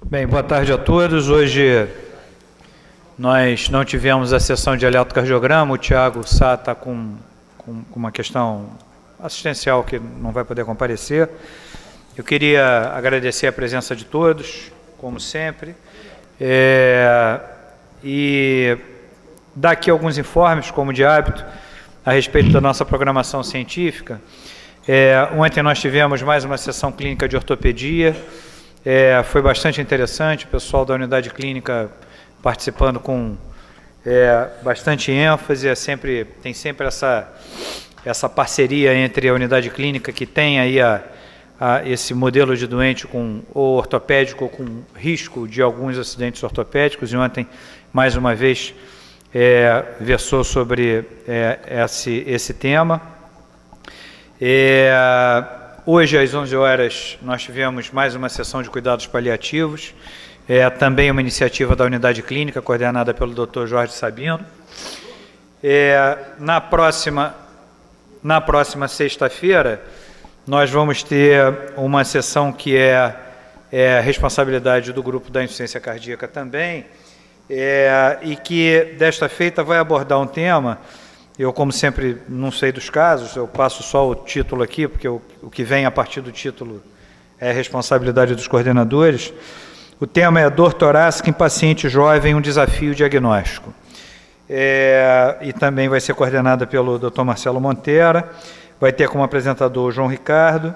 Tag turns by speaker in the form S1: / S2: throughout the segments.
S1: Bem, boa tarde a todos. Hoje nós não tivemos a sessão de eletrocardiograma, o Thiago Sá está com uma questão assistencial que não vai poder comparecer. Eu queria agradecer a presença de todos, como sempre, e dar aqui alguns informes, como de hábito, a respeito da nossa programação científica. Ontem nós tivemos mais uma sessão clínica de ortopedia, foi bastante interessante, o pessoal da unidade clínica participando com bastante ênfase, tem sempre essa parceria entre a unidade clínica que tem aí esse modelo de doente com ou ortopédico ou com risco de alguns acidentes ortopédicos, e ontem, mais uma vez, versou sobre esse tema. Hoje, às 11 horas, nós tivemos mais uma sessão de cuidados paliativos, também uma iniciativa da unidade clínica, coordenada pelo Dr. Jorge Sabino. Na próxima sexta-feira, nós vamos ter uma sessão que é responsabilidade do grupo da insuficiência cardíaca também, e que, desta feita, vai abordar um tema. Eu, como sempre, não sei dos casos, eu passo só o título aqui, porque o que vem a partir do título é responsabilidade dos coordenadores. O tema é dor torácica em paciente jovem, um desafio diagnóstico. E também vai ser coordenada pelo Dr. Marcelo Monteira, vai ter como apresentador o João Ricardo,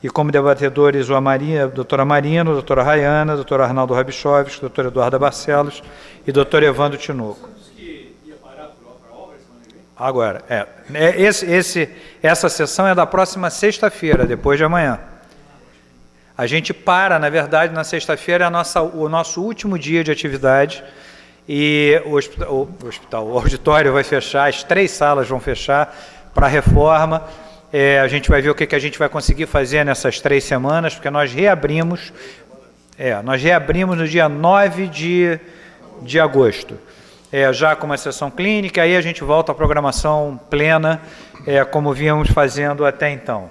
S1: e como debatedores a doutora Marina, a doutora Rayana, o doutor Arnaldo Rabichovski, o doutor Eduardo Barcelos e o doutor Evandro Tinoco. Agora, essa sessão é da próxima sexta-feira, depois de amanhã. A gente para, na verdade, na sexta-feira é o nosso último dia de atividade, e o auditório vai fechar, as 3 salas vão fechar para a reforma. A gente vai ver o que a gente vai conseguir fazer nessas 3 semanas, porque nós reabrimos no dia 9 de agosto. Já com uma sessão clínica, aí a gente volta à programação plena, como vínhamos fazendo até então.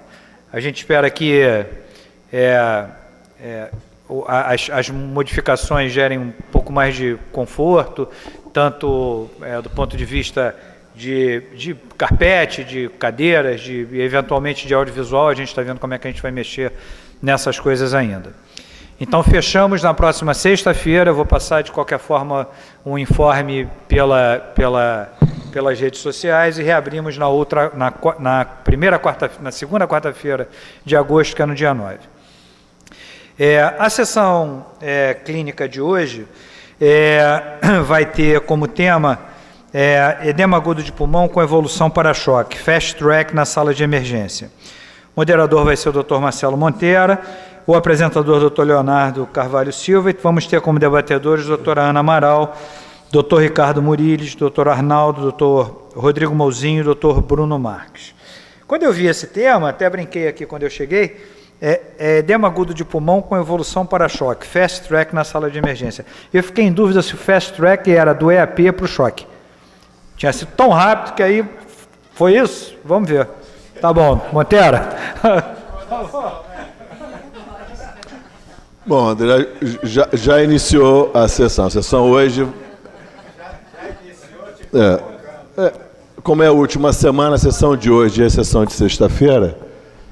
S1: A gente espera que as modificações gerem um pouco mais de conforto, tanto do ponto de vista de carpete, de cadeiras, eventualmente de audiovisual. A gente está vendo como é que a gente vai mexer nessas coisas ainda. Então, fechamos na próxima sexta-feira. Eu vou passar, de qualquer forma, um informe pelas redes sociais, e reabrimos na segunda quarta-feira de agosto, que é no dia 9. A sessão clínica de hoje vai ter como tema edema agudo de pulmão com evolução para choque, fast track na sala de emergência. O moderador vai ser o Dr. Marcelo Monteira, o apresentador Dr. Leonardo Carvalho Silva, e vamos ter como debatedores a doutora Ana Amaral, Dr. Ricardo Muriles, Dr. Arnaldo, Dr. Rodrigo Mouzinho e Dr. Bruno Marques. Quando eu vi esse tema, até brinquei aqui quando eu cheguei, edema agudo de pulmão com evolução para choque, fast track na sala de emergência. Eu fiquei em dúvida se o fast track era do EAP para o choque. Tinha sido tão rápido que aí foi isso? Vamos ver. Tá bom, Monteira.
S2: Bom, André, já iniciou a sessão. A sessão hoje... Como é a última semana, a sessão de hoje e a sessão de sexta-feira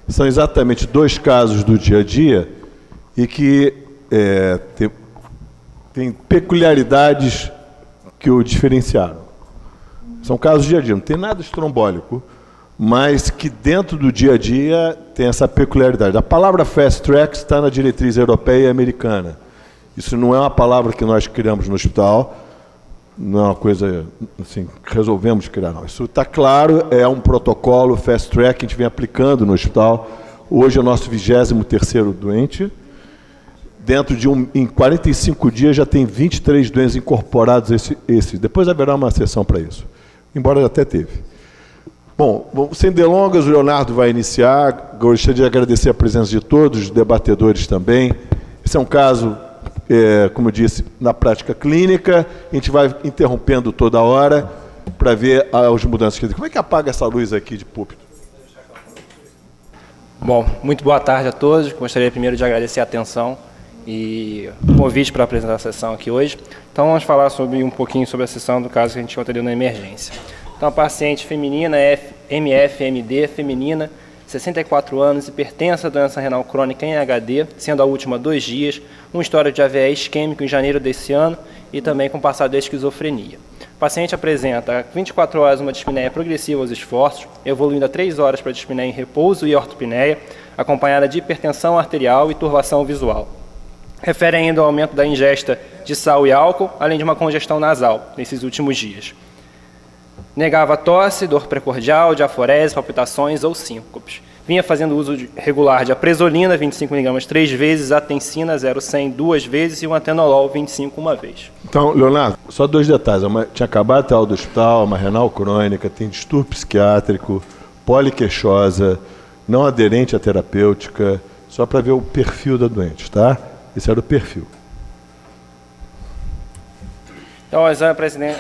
S2: são exatamente 2 casos do dia a dia e que tem peculiaridades que o diferenciaram. São casos do dia a dia, não tem nada estrombólico, mas que dentro do dia a dia tem essa peculiaridade. A palavra fast track está na diretriz europeia e americana. Isso não é uma palavra que nós criamos no hospital, não é uma coisa assim, que resolvemos criar, não. Isso está claro, é um protocolo fast track que a gente vem aplicando no hospital. Hoje é o nosso 23º doente. Dentro de em 45 dias já tem 23 doentes incorporados. Depois haverá uma sessão para isso, embora até teve. Bom, sem delongas, o Leonardo vai iniciar. Gostaria de agradecer a presença de todos, os debatedores também. Esse é um caso, como eu disse, na prática clínica. A gente vai interrompendo toda hora para ver as mudanças. Como é que apaga essa luz aqui de púlpito?
S3: Bom, muito boa tarde a todos. Gostaria primeiro de agradecer a atenção e o convite para apresentar a sessão aqui hoje. Então vamos falar um pouquinho sobre a sessão do caso que a gente atendeu na emergência. Então a paciente feminina, MFMD, feminina, 64 anos, hipertensa, doença renal crônica em HD, sendo a última 2 dias, um histórico de AVE isquêmico em janeiro desse ano e também com passado de esquizofrenia. O paciente apresenta 24 horas uma dispneia progressiva aos esforços, evoluindo a 3 horas para dispneia em repouso e ortopneia, acompanhada de hipertensão arterial e turvação visual. Refere ainda ao aumento da ingesta de sal e álcool, além de uma congestão nasal nesses últimos dias. Negava tosse, dor precordial, diaforese, palpitações ou síncopes. Vinha fazendo uso regular de apresolina, 25 mg 3 vezes, atencina 0,100 2 vezes e um atenolol 25 uma vez.
S2: Então, Leonardo, só 2 detalhes. Tinha acabado de estar do hospital, uma renal crônica, tem distúrbio psiquiátrico, poliqueixosa, não aderente à terapêutica, só para ver o perfil da doente, tá? Esse era o perfil.
S3: Então, ao exame,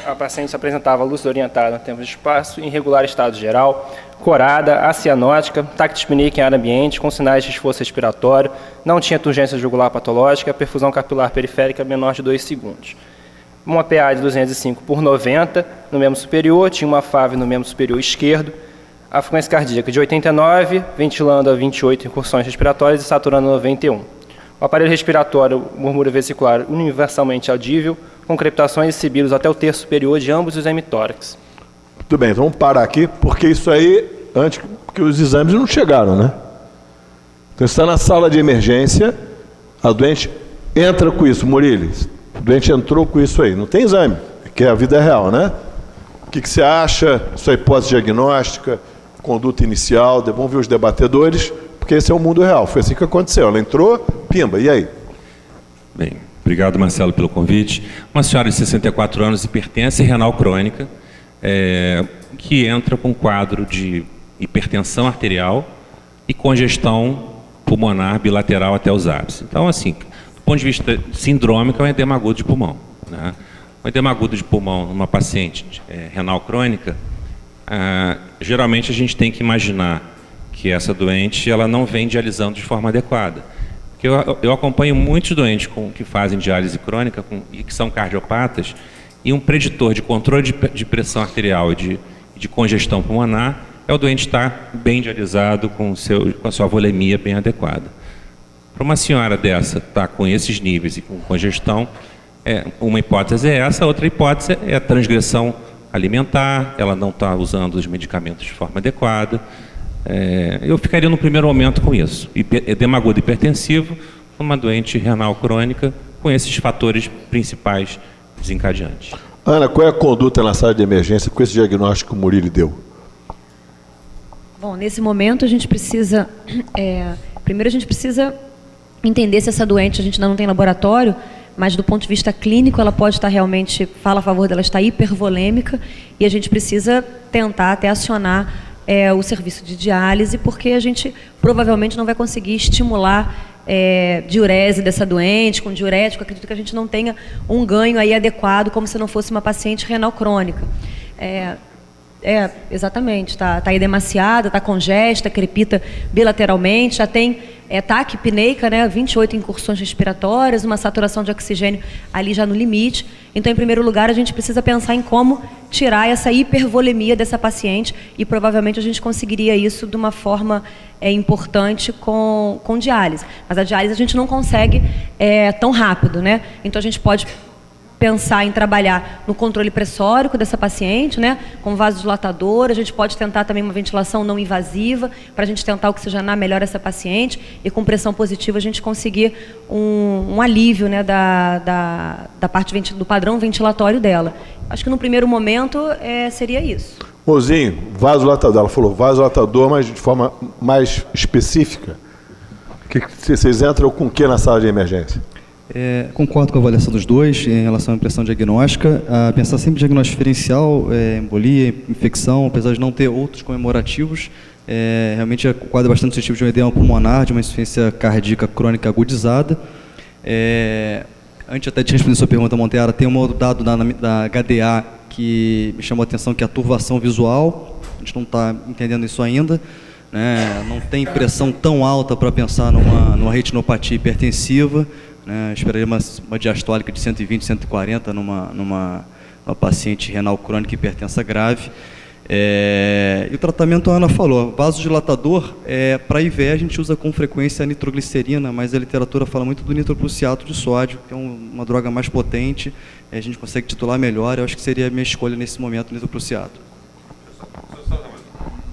S3: a paciente apresentava luz orientada no tempo de espaço, irregular estado geral, corada, acianótica, taquidispneica em ar ambiente, com sinais de esforço respiratório, não tinha turgência jugular patológica, perfusão capilar periférica menor de 2 segundos. Uma PA de 205/90 no membro superior, tinha uma FAV no membro superior esquerdo, a frequência cardíaca de 89, ventilando a 28 incursões respiratórias e saturando a 91. O aparelho respiratório, murmúrio vesicular universalmente audível, com crepitações e sibilos até o terço superior de ambos os hemitórax.
S2: Tudo bem, então vamos parar aqui, porque isso aí, antes que os exames não chegaram, né? Então você está na sala de emergência, a doente entra com isso, Muriles. A doente entrou com isso aí, não tem exame, que é a vida real, né? O que você acha, sua hipótese diagnóstica, conduta inicial, vamos ver os debatedores, porque esse é o mundo real, foi assim que aconteceu. Ela entrou, pimba, e aí?
S4: Bem, obrigado, Marcelo, pelo convite. Uma senhora de 64 anos, hipertensa e renal crônica, que entra com um quadro de hipertensão arterial e congestão pulmonar bilateral até os ápices. Então, assim, do ponto de vista sindrômico, é um edema agudo de pulmão, né? Um edema agudo de pulmão numa paciente renal crônica, geralmente a gente tem que imaginar que essa doente ela não vem dialisando de forma adequada. Porque eu acompanho muitos doentes que fazem diálise crônica e que são cardiopatas, e um preditor de controle de pressão arterial e de congestão pulmonar é o doente estar bem dialisado com a sua volemia bem adequada. Para uma senhora dessa estar com esses níveis e com congestão, uma hipótese é essa, outra hipótese é a transgressão alimentar, ela não está usando os medicamentos de forma adequada. Eu ficaria no primeiro momento com isso. Edema agudo hipertensivo, uma doente renal crônica, com esses fatores principais desencadeantes.
S2: Ana, qual é a conduta na sala de emergência com esse diagnóstico que o Murilo deu?
S5: Bom, nesse momento a gente precisa... primeiro a gente precisa entender se essa doente a gente ainda não tem laboratório, mas do ponto de vista clínico ela pode estar realmente, fala a favor dela, estar hipervolêmica, e a gente precisa tentar até acionar o serviço de diálise, porque a gente provavelmente não vai conseguir estimular diurese dessa doente, com diurético. Acredito que a gente não tenha um ganho aí adequado, como se não fosse uma paciente renal crônica. Exatamente, está edemaciada, está congesta, crepita bilateralmente, já tem taquipneica, né, 28 incursões respiratórias, uma saturação de oxigênio ali já no limite. Então, em primeiro lugar, a gente precisa pensar em como tirar essa hipervolemia dessa paciente, e provavelmente a gente conseguiria isso de uma forma importante com diálise. Mas a diálise a gente não consegue tão rápido, né? Então a gente pode pensar em trabalhar no controle pressórico dessa paciente, né, com vasodilatador. A gente pode tentar também uma ventilação não invasiva, para a gente tentar oxigenar melhor essa paciente, e com pressão positiva a gente conseguir um alívio, né, da parte do padrão ventilatório dela. Acho que no primeiro momento seria isso.
S2: Mozinho, vasodilatador, ela falou vasodilatador, mas de forma mais específica. Vocês entram com o que na sala de emergência?
S6: Concordo com a avaliação dos dois em relação à impressão diagnóstica. Pensar sempre em diagnóstico diferencial, embolia, infecção, apesar de não ter outros comemorativos. Realmente o quadro é bastante suscetível de um edema pulmonar, de uma insuficiência cardíaca crônica agudizada. Antes até de responder a sua pergunta, Monteara, tem um outro dado da HDA que me chamou a atenção, que é a turvação visual. A gente não está entendendo isso ainda, né? Não tem pressão tão alta para pensar numa retinopatia hipertensiva, né? Esperaria uma diastólica de 120, 140 numa paciente renal crônica hipertensa grave. E o tratamento, a Ana falou, vasodilatador, para IVE a gente usa com frequência a nitroglicerina, mas a literatura fala muito do nitroprussiato de sódio, que é uma droga mais potente, a gente consegue titular melhor, eu acho que seria a minha escolha nesse momento, nitroprussiato.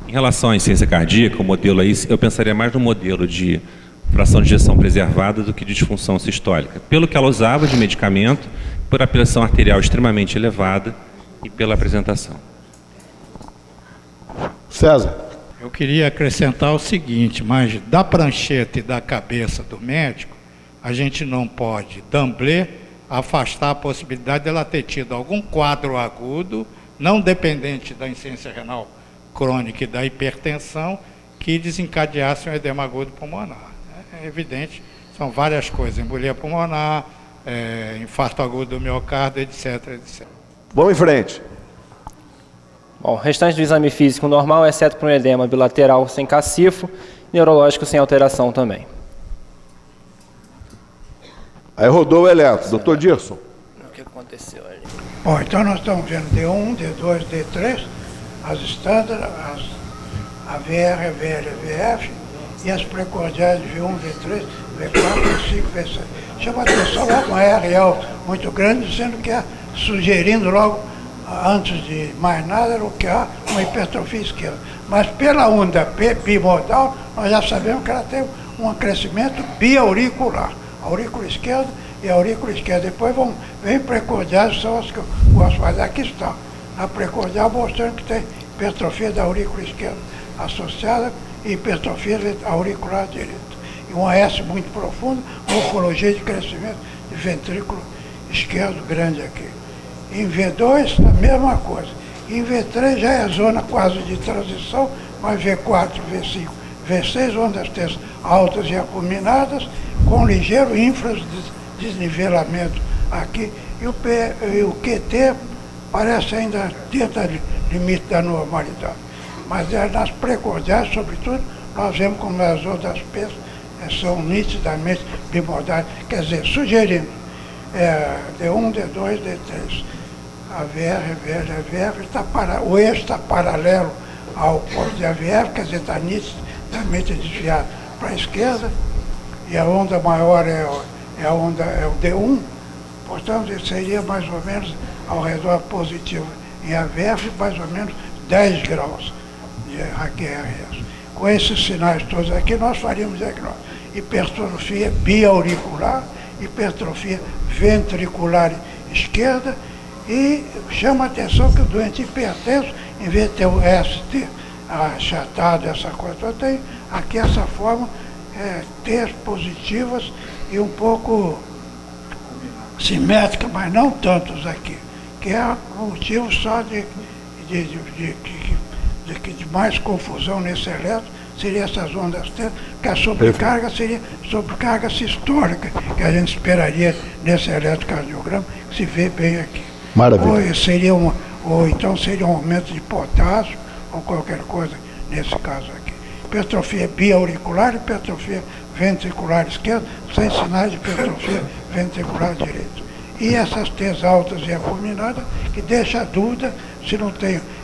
S4: Em relação à insuficiência cardíaca, o modelo aí, eu pensaria mais no modelo de fração de ejeção preservada do que de disfunção sistólica, pelo que ela usava de medicamento, por a pressão arterial extremamente elevada e pela apresentação.
S2: César.
S7: Eu queria acrescentar o seguinte, mas da prancheta e da cabeça do médico, a gente não pode, d'emblée, afastar a possibilidade dela ter tido algum quadro agudo, não dependente da insuficiência renal crônica e da hipertensão, que desencadeasse um edema agudo pulmonar. É evidente, são várias coisas, embolia pulmonar, infarto agudo do miocárdio, etc, etc.
S2: Vamos em frente.
S3: Bom, o restante do exame físico normal, exceto para um edema bilateral sem cacifo, neurológico sem alteração também.
S2: Aí rodou o eletro. Doutor Dirson.
S3: O que aconteceu ali?
S8: Bom, então nós estamos vendo D1, D2, D3, as standard, a VR, VL, VF e as precordiais V1, V3, V4, V5, V6. Chama a atenção logo uma R alta muito grande, dizendo que sugerindo logo, antes de mais nada, o que há uma hipertrofia esquerda. Mas pela onda P bimodal, nós já sabemos que ela tem um crescimento biauricular. A aurícula esquerda e a aurícula esquerda. Depois vem precordiais, são as que eu gosto mais. Aqui está, na precordial, mostrando que tem hipertrofia da aurícula esquerda associada e hipertrofia auricular direita. E um AS muito profundo, morfologia de crescimento de ventrículo esquerdo grande aqui. Em V2, a mesma coisa. Em V3 já é zona quase de transição, mas V4, V5, V6, ondas tensas altas e acuminadas, com ligeiro infradesnivelamento aqui. E o QT parece ainda dentro do limite da normalidade. Mas nas precordiais, sobretudo, nós vemos como as ondas P são nitidamente bimodais, quer dizer, sugerindo D1, D2, D3. A VR, o eixo está paralelo ao ponto de AVF, quer dizer, está nitidamente desviado para a esquerda, e a onda maior é o D1, portanto, seria mais ou menos ao redor positivo em AVF, mais ou menos 10 graus de AQRS. Com esses sinais todos aqui, nós faríamos diagnóstico: hipertrofia biauricular, hipertrofia ventricular esquerda, e chama a atenção que o doente hipertenso, em vez de ter o ST achatado, essa coisa toda, tem aqui essa forma, T positivas e um pouco simétrica, mas não tantos aqui, que é um motivo só de mais confusão nesse eletro, seria essas ondas tensas, que a sobrecarga seria sobrecarga sistólica, que a gente esperaria nesse eletrocardiograma, que se vê bem aqui.
S2: Maravilha.
S8: Ou então seria um aumento de potássio, ou qualquer coisa nesse caso aqui. Hipertrofia biauricular, hipertrofia ventricular esquerda, sem sinais de hipertrofia ventricular direito. E essas T's altas e acuminadas, que deixa a dúvida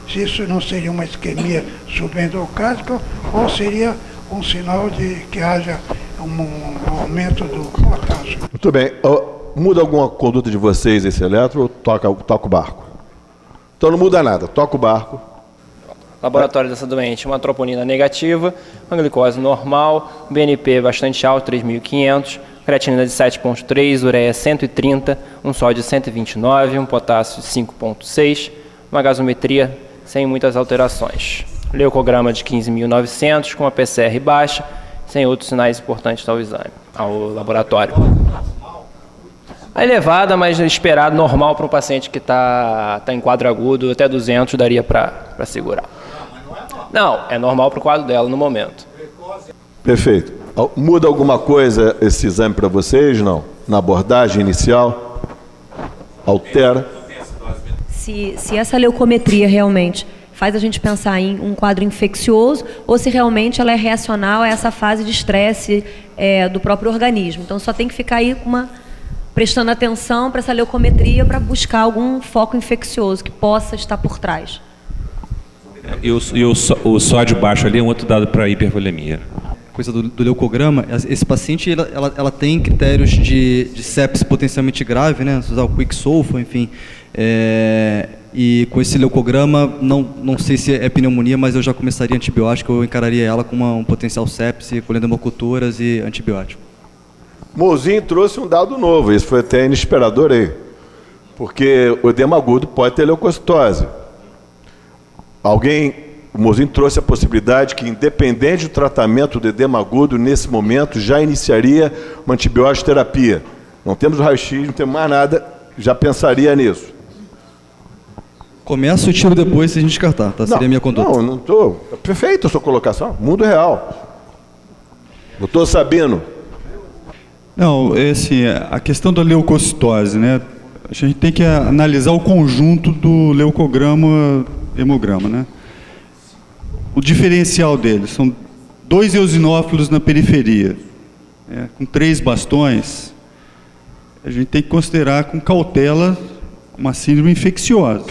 S8: se isso não seria uma isquemia subendocárdica ou seria um sinal de que haja um aumento do potássio.
S2: Muito bem. Muda alguma conduta de vocês esse eletro ou toca o barco? Então não muda nada, toca o barco.
S3: Laboratório dessa doente, uma troponina negativa, uma glicose normal, BNP bastante alto, 3.500, creatinina de 7,3, ureia 130, um sódio de 129, um potássio de 5,6, uma gasometria sem muitas alterações. Leucograma de 15.900, com uma PCR baixa, sem outros sinais importantes ao exame, ao laboratório. A elevada, mas esperado, normal para um paciente que está em quadro agudo, até 200 daria para segurar. Não, é normal para o quadro dela no momento.
S2: Perfeito. Muda alguma coisa esse exame para vocês, não? Na abordagem inicial? Altera?
S5: Se essa leucometria realmente faz a gente pensar em um quadro infeccioso ou se realmente ela é reacional a essa fase de estresse do próprio organismo. Então só tem que ficar aí com uma prestando atenção para essa leucometria para buscar algum foco infeccioso que possa estar por trás.
S4: E o sódio baixo ali é um outro dado para hipervolemia.
S6: Coisa do leucograma, esse paciente ela tem critérios de sepsis potencialmente grave, né? Se usar o quicksulfo, enfim. E com esse leucograma, não sei se é pneumonia, mas eu já começaria antibiótico, eu encararia ela com um potencial sepse, colhendo hemoculturas e antibiótico.
S2: Mozinho trouxe um dado novo, isso foi até inesperador aí, porque o edema agudo pode ter leucocitose. O Mozinho trouxe a possibilidade que, independente do tratamento do edema agudo, nesse momento já iniciaria uma antibiótico terapia. Não temos o raio-x, não temos mais nada, já pensaria nisso.
S6: Começa o tiro depois se a gente descartar, tá? Seria a minha conduta.
S2: Não estou. Perfeita a sua colocação. Mundo real. Doutor Sabino.
S9: Não, assim, a questão da leucocitose, né? A gente tem que analisar o conjunto do leucograma e hemograma, né? O diferencial deles são 2 eosinófilos na periferia, né, com 3 bastões. A gente tem que considerar com cautela uma síndrome infecciosa.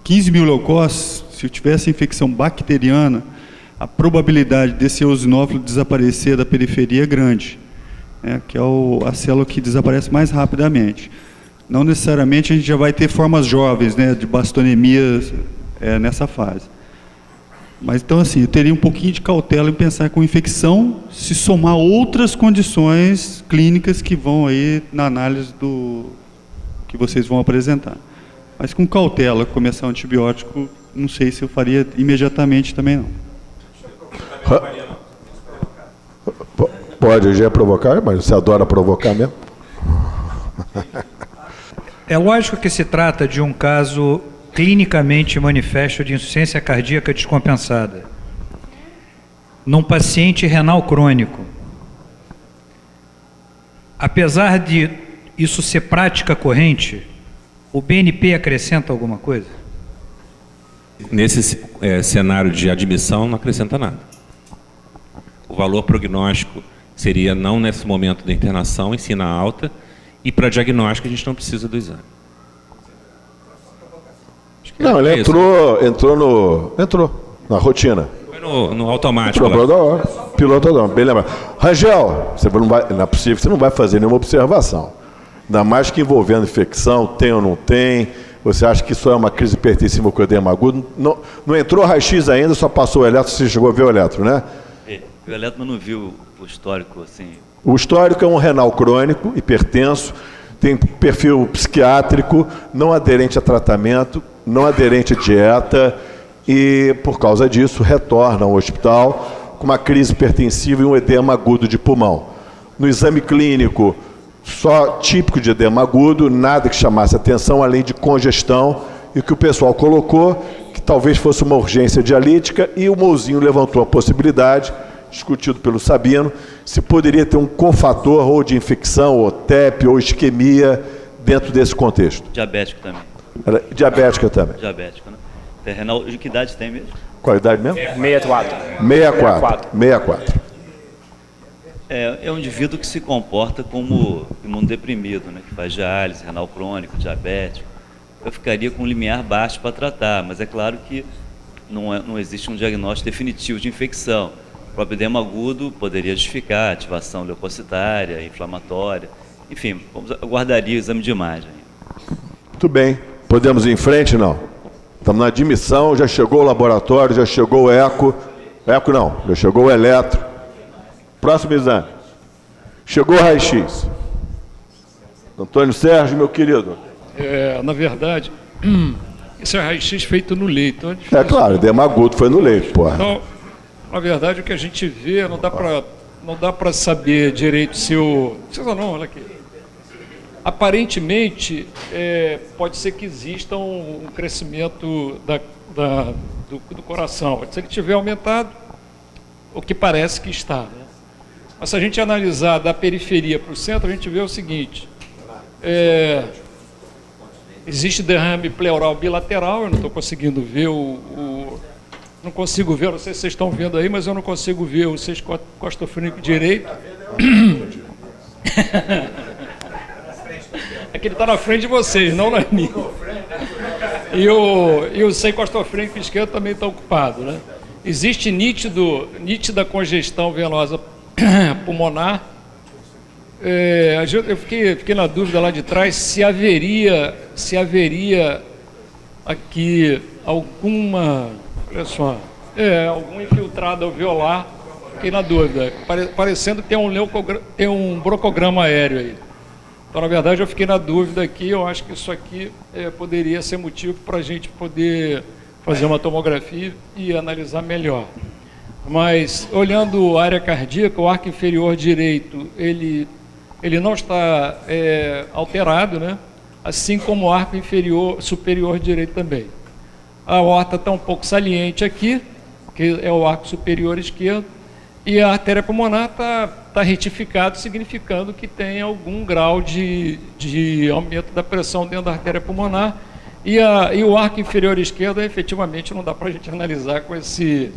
S9: 15 mil leucócitos, se eu tivesse infecção bacteriana, a probabilidade desse eosinófilo desaparecer da periferia é grande, que é a célula que desaparece mais rapidamente. Não necessariamente a gente já vai ter formas jovens, de bastonemia nessa fase. Mas então, assim, eu teria um pouquinho de cautela em pensar com infecção, se somar outras condições clínicas que vão aí na análise do que vocês vão apresentar. Mas com cautela, começar um antibiótico, não sei se eu faria imediatamente também não.
S2: Pode, eu já ia provocar, mas você adora provocar mesmo.
S1: É lógico que se trata de um caso clinicamente manifesto de insuficiência cardíaca descompensada, num paciente renal crônico. Apesar de isso ser prática corrente, o BNP acrescenta alguma coisa?
S4: Nesse cenário de admissão, não acrescenta nada. O valor prognóstico seria não nesse momento da internação, e sim na alta, e para diagnóstico a gente não precisa do exame.
S2: Não, ele entrou na rotina.
S4: Foi no automático.
S2: Pilotador, bem lembrado. Rangel, não é possível, você não vai fazer nenhuma observação. Ainda mais que envolvendo infecção, tem ou não tem. Você acha que isso é uma crise hipertensiva com edema agudo? Não entrou raio-x ainda, só passou o eletro, você chegou a ver o eletro, né?
S10: O eletro, mas não viu o histórico assim.
S2: O histórico é um renal crônico, hipertenso, tem perfil psiquiátrico, não aderente a tratamento, não aderente à dieta e, por causa disso, retorna ao hospital com uma crise hipertensiva e um edema agudo de pulmão. No exame clínico, só típico de edema agudo, nada que chamasse atenção, além de congestão, e o que o pessoal colocou, que talvez fosse uma urgência dialítica, e o Mozinho levantou a possibilidade, discutido pelo Sabino, se poderia ter um cofator ou de infecção, ou TEP, ou isquemia, dentro desse contexto.
S10: Diabético também.
S2: Diabética também.
S10: Diabético, né? Renal, que idade tem mesmo?
S2: Qual a idade mesmo?
S3: 64.
S2: 64.
S10: É um indivíduo que se comporta como imunodeprimido, né? Que faz diálise, renal crônico, diabético. Eu ficaria com um limiar baixo para tratar, mas é claro que não existe um diagnóstico definitivo de infecção. O próprio edema agudo poderia justificar ativação leucocitária, inflamatória. Enfim, aguardaria o exame de imagem.
S2: Muito bem. Podemos ir em frente, não? Estamos na admissão, já chegou o laboratório, já chegou o eco. Eco não, já chegou o eletro. Próximo exame. Chegou o raio-x. Antônio Sérgio, meu querido.
S11: Na verdade, esse é raio-x feito no leito.
S2: É claro, edema agudo foi no leito, porra.
S11: Então, na verdade, o que a gente vê, não dá para saber direito se o... Não, olha aqui. Aparentemente, pode ser que exista um crescimento do coração. Se ele tiver aumentado, o que parece que está. Né? Mas se a gente analisar da periferia para o centro, a gente vê o seguinte. Existe derrame pleural bilateral, eu não estou conseguindo ver não consigo ver, não sei se vocês estão vendo aí, mas eu não consigo ver o costofrênico direito. que ele está na frente de vocês, não na minha. E o sem costofrênico esquerdo também está ocupado, né? Existe nítida congestão venosa pulmonar. Eu fiquei na dúvida lá de trás se haveria aqui alguma, olha só, algum infiltrado alveolar. Fiquei na dúvida, parecendo que tem um broncograma aéreo aí. Então, na verdade, eu fiquei na dúvida aqui. Eu acho que isso aqui poderia ser motivo para a gente poder fazer uma tomografia e analisar melhor. Mas, olhando a área cardíaca, o arco inferior direito, ele não está alterado, né? Assim como o arco superior direito também. A aorta está um pouco saliente aqui, que é o arco superior esquerdo, e a artéria pulmonar está retificado, significando que tem algum grau de aumento da pressão dentro da artéria pulmonar. E o arco inferior esquerdo, efetivamente, não dá para a gente analisar com esse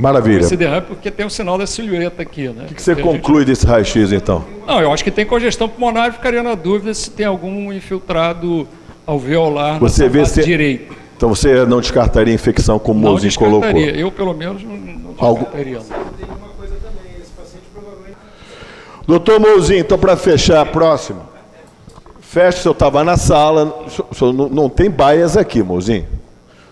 S11: derrame, porque tem o sinal da silhueta aqui, né?
S2: O que você conclui desse raio-x, então?
S11: Não, eu acho que tem congestão pulmonar e ficaria na dúvida se tem algum infiltrado alveolar na base direita.
S2: Então você não descartaria a infecção como o Mozinho colocou?
S11: Não descartaria, eu pelo menos não descartaria.
S2: Doutor Mozinho, então para fechar a próxima, fecha se eu estava na sala, não tem baias aqui, Mozinho.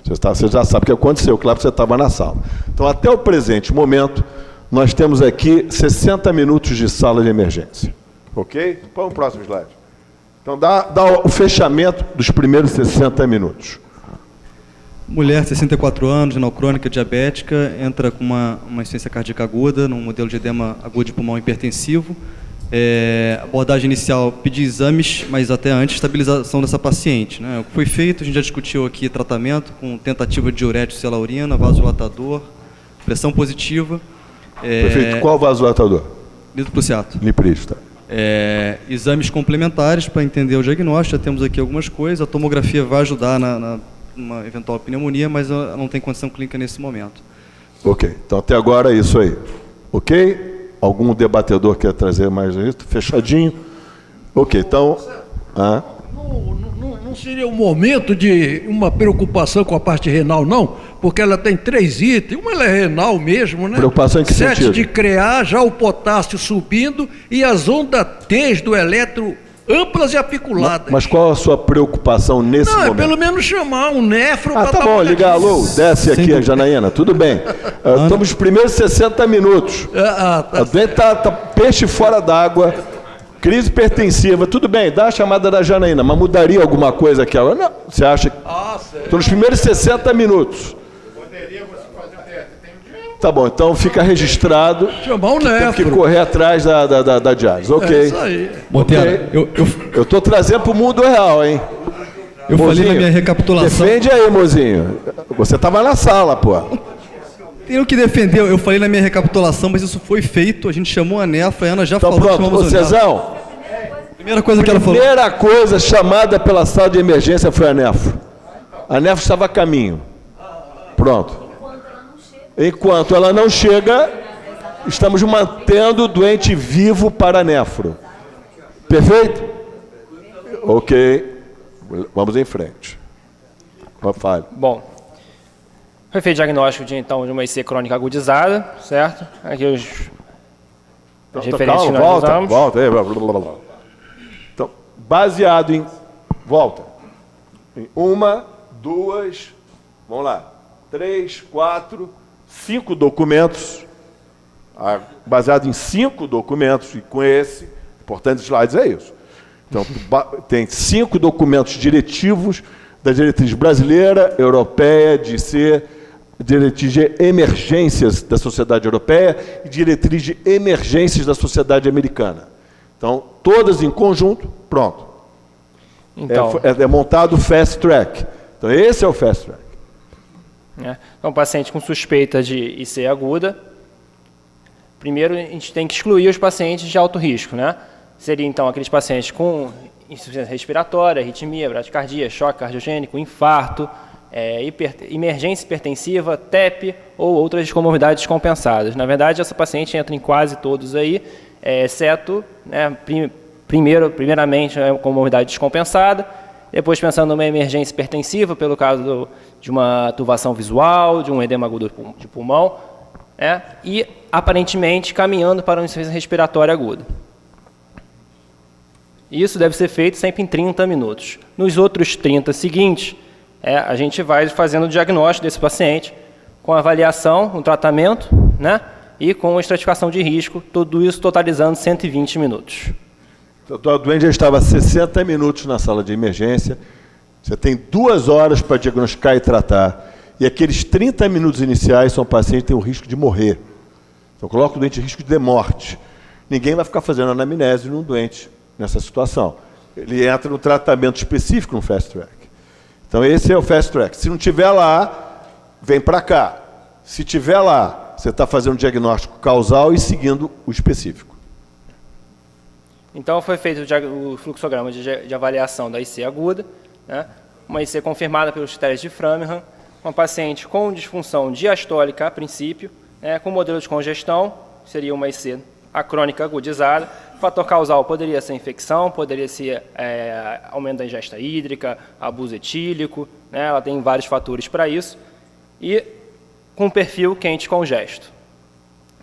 S2: Você já sabe o que aconteceu, claro que você estava na sala. Então, até o presente momento, nós temos aqui 60 minutos de sala de emergência. Ok? Põe o próximo slide. Então, dá o fechamento dos primeiros 60 minutos.
S6: Mulher, 64 anos, renal crônica, diabética, entra com uma insuficiência cardíaca aguda, num modelo de edema agudo de pulmão hipertensivo. Abordagem inicial, pedir exames, mas até antes, estabilização dessa paciente, né? O que foi feito, a gente já discutiu aqui tratamento com tentativa de diurético pela urina, vasodilatador, pressão positiva.
S2: Foi feito qual vasodilatador?
S6: Nitroprusiato.
S2: Liprista.
S6: Exames complementares para entender o diagnóstico, já temos aqui algumas coisas, a tomografia vai ajudar numa eventual pneumonia, mas ela não tem condição clínica nesse momento.
S2: Ok, então até agora é isso aí. Ok? Algum debatedor quer trazer mais isso? Fechadinho? Ok, então...
S12: Não seria um momento de uma preocupação com a parte renal, não? Porque ela tem 3 itens, uma ela é renal mesmo, né?
S2: Preocupação em que
S12: 7
S2: sentido?
S12: de CREA, já o potássio subindo e as ondas T do eletro amplas e apiculadas.
S2: Mas qual a sua preocupação nesse momento?
S12: Não, pelo menos chamar um nefro
S2: para tá bom, liga, alô, desce aqui a Janaína, tudo bem. Estamos nos primeiros 60 minutos. A doente está peixe fora d'água, crise hipertensiva, tudo bem, dá a chamada da Janaína, mas mudaria alguma coisa aqui agora? Não, você acha que... Estou nos primeiros 60 minutos. Tá bom, então fica registrado.
S12: Chamar um nefro.
S2: Tem que correr atrás da diálise. Ok.
S12: É isso aí.
S6: Monteiro,
S2: eu estou trazendo para o mundo real, hein?
S6: Eu falei na minha recapitulação.
S2: Defende aí, mozinho. Você estava na sala, pô.
S6: Tenho que defender, eu falei na minha recapitulação, mas isso foi feito, a gente chamou a nefro, a Ana já falou.
S2: Então pronto, ô Cezão.
S6: Primeira coisa que ela falou.
S2: Primeira coisa chamada pela sala de emergência foi a nefro. A nefro estava a caminho. Pronto. Enquanto ela não chega, estamos mantendo o doente vivo para a nefro. Perfeito? Ok. Vamos em frente. Fale.
S3: Bom, foi feito diagnóstico de uma IC crônica agudizada, certo? Aqui os referentes que nós usamos.
S2: Volta. Então, baseado em... Volta. Em 1, 2, vamos lá, 3, 4... 5 documentos, baseado em 5 documentos, e com esse, importantes slides é isso. Então, tem 5 documentos diretivos da diretriz brasileira, europeia, diretriz de emergências da sociedade europeia e diretriz de emergências da sociedade americana. Então, todas em conjunto, pronto. Então, é montado o fast track. Então, esse é o fast track.
S3: Então, paciente com suspeita de IC aguda, primeiro a gente tem que excluir os pacientes de alto risco, né? Seria então aqueles pacientes com insuficiência respiratória, arritmia, bradicardia, choque cardiogênico, infarto, emergência hipertensiva, TEP ou outras comorbidades descompensadas. Na verdade, essa paciente entra em quase todos aí, exceto, né, primeiramente, a comorbidade descompensada, Depois pensando numa emergência hipertensiva, pelo caso de uma turvação visual, de um edema agudo de pulmão, e aparentemente caminhando para uma insuficiência respiratória aguda. Isso deve ser feito sempre em 30 minutos. Nos outros 30 seguintes, a gente vai fazendo o diagnóstico desse paciente, com avaliação, um tratamento, e com a estratificação de risco, tudo isso totalizando 120 minutos.
S2: O doente já estava 60 minutos na sala de emergência, você tem 2 horas para diagnosticar e tratar, e aqueles 30 minutos iniciais são pacientes que têm o risco de morrer. Então, coloca o doente em risco de morte. Ninguém vai ficar fazendo anamnese num doente nessa situação. Ele entra no tratamento específico no Fast Track. Então, esse é o Fast Track. Se não tiver lá, vem para cá. Se tiver lá, você está fazendo o diagnóstico causal e seguindo o específico.
S3: Então, foi feito o fluxograma de avaliação da IC aguda, uma IC confirmada pelos critérios de Framingham, uma paciente com disfunção diastólica a princípio, com modelo de congestão, seria uma IC acrônica agudizada. O fator causal poderia ser infecção, poderia ser aumento da ingesta hídrica, abuso etílico, ela tem vários fatores para isso, e com perfil quente congesto.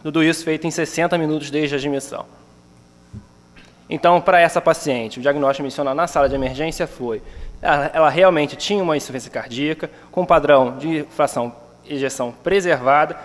S3: Tudo isso feito em 60 minutos desde a admissão. Então, para essa paciente, o diagnóstico mencionado na sala de emergência foi: ela realmente tinha uma insuficiência cardíaca, com padrão de fração ejeção preservada,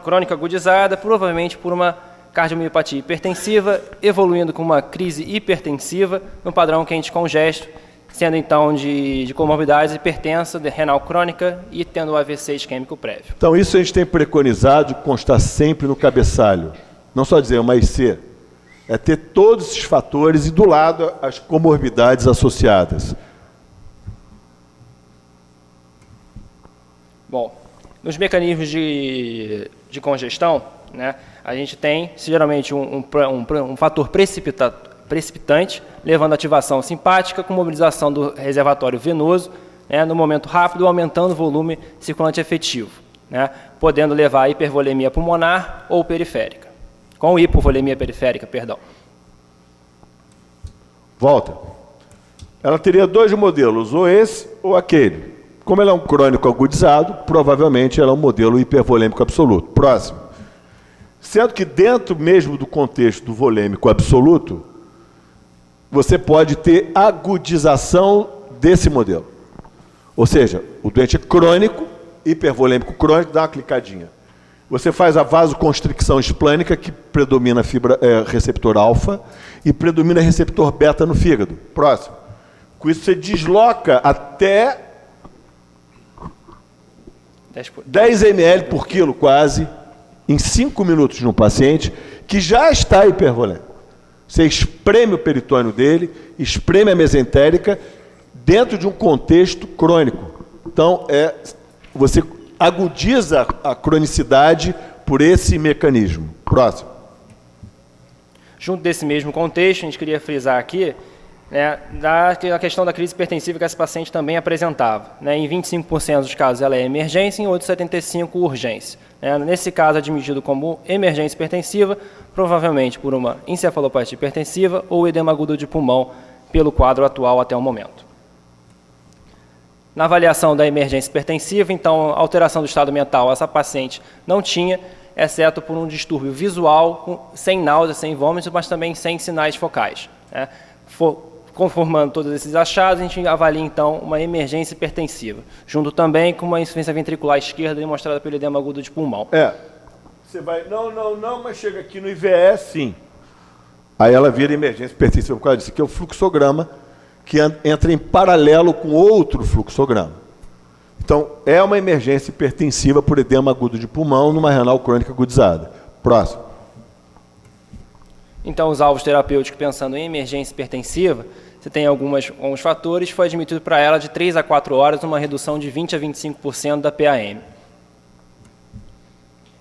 S3: crônica agudizada, provavelmente por uma cardiomiopatia hipertensiva, evoluindo com uma crise hipertensiva, no padrão quente congesto, sendo então de comorbidades hipertensa, de renal crônica e tendo o AVC isquêmico prévio.
S2: Então, isso a gente tem preconizado de constar sempre no cabeçalho. Não só dizer uma IC, é ter todos esses fatores e do lado as comorbidades associadas. Bom,
S3: nos mecanismos de congestão, a gente tem geralmente um fator precipitante, levando à ativação simpática com mobilização do reservatório venoso, no momento rápido, aumentando o volume circulante efetivo, podendo levar a hipervolemia pulmonar ou periférica. Com hipovolemia periférica, perdão.
S2: Volta. Ela teria 2 modelos, ou esse ou aquele. Como ela é um crônico agudizado, provavelmente ela é um modelo hipervolêmico absoluto. Próximo. Sendo que dentro mesmo do contexto do volêmico absoluto, você pode ter agudização desse modelo. Ou seja, o doente é crônico, hipervolêmico crônico, dá uma clicadinha. Você faz a vasoconstricção esplânica, que predomina fibra receptor alfa e predomina receptor beta no fígado. Próximo. Com isso, você desloca até 10 ml por quilo, quase, em 5 minutos no paciente que já está hipervolêmico. Você espreme o peritônio dele, espreme a mesentérica dentro de um contexto crônico. Então, você agudiza a cronicidade por esse mecanismo. Próximo.
S3: Junto desse mesmo contexto, a gente queria frisar aqui a questão da crise hipertensiva que esse paciente também apresentava. Em 25% dos casos ela é emergência, em outros 75% urgência. Nesse caso, admitido como emergência hipertensiva, provavelmente por uma encefalopatia hipertensiva ou edema agudo de pulmão, pelo quadro atual até o momento. Na avaliação da emergência hipertensiva, então, alteração do estado mental, essa paciente não tinha, exceto por um distúrbio visual, sem náusea, sem vômito, mas também sem sinais focais. Conformando todos esses achados, a gente avalia, então, uma emergência hipertensiva, junto também com uma insuficiência ventricular esquerda demonstrada pelo edema agudo de pulmão.
S2: Você vai, não, mas chega aqui no IVE, sim. Aí ela vira emergência hipertensiva por causa disso, que é o fluxograma, que entra em paralelo com outro fluxograma. Então, é uma emergência hipertensiva por edema agudo de pulmão numa renal crônica agudizada. Próximo.
S3: Então, os alvos terapêuticos, pensando em emergência hipertensiva, você tem alguns fatores, foi admitido para ela de 3 a 4 horas uma redução de 20 a 25% da PAM.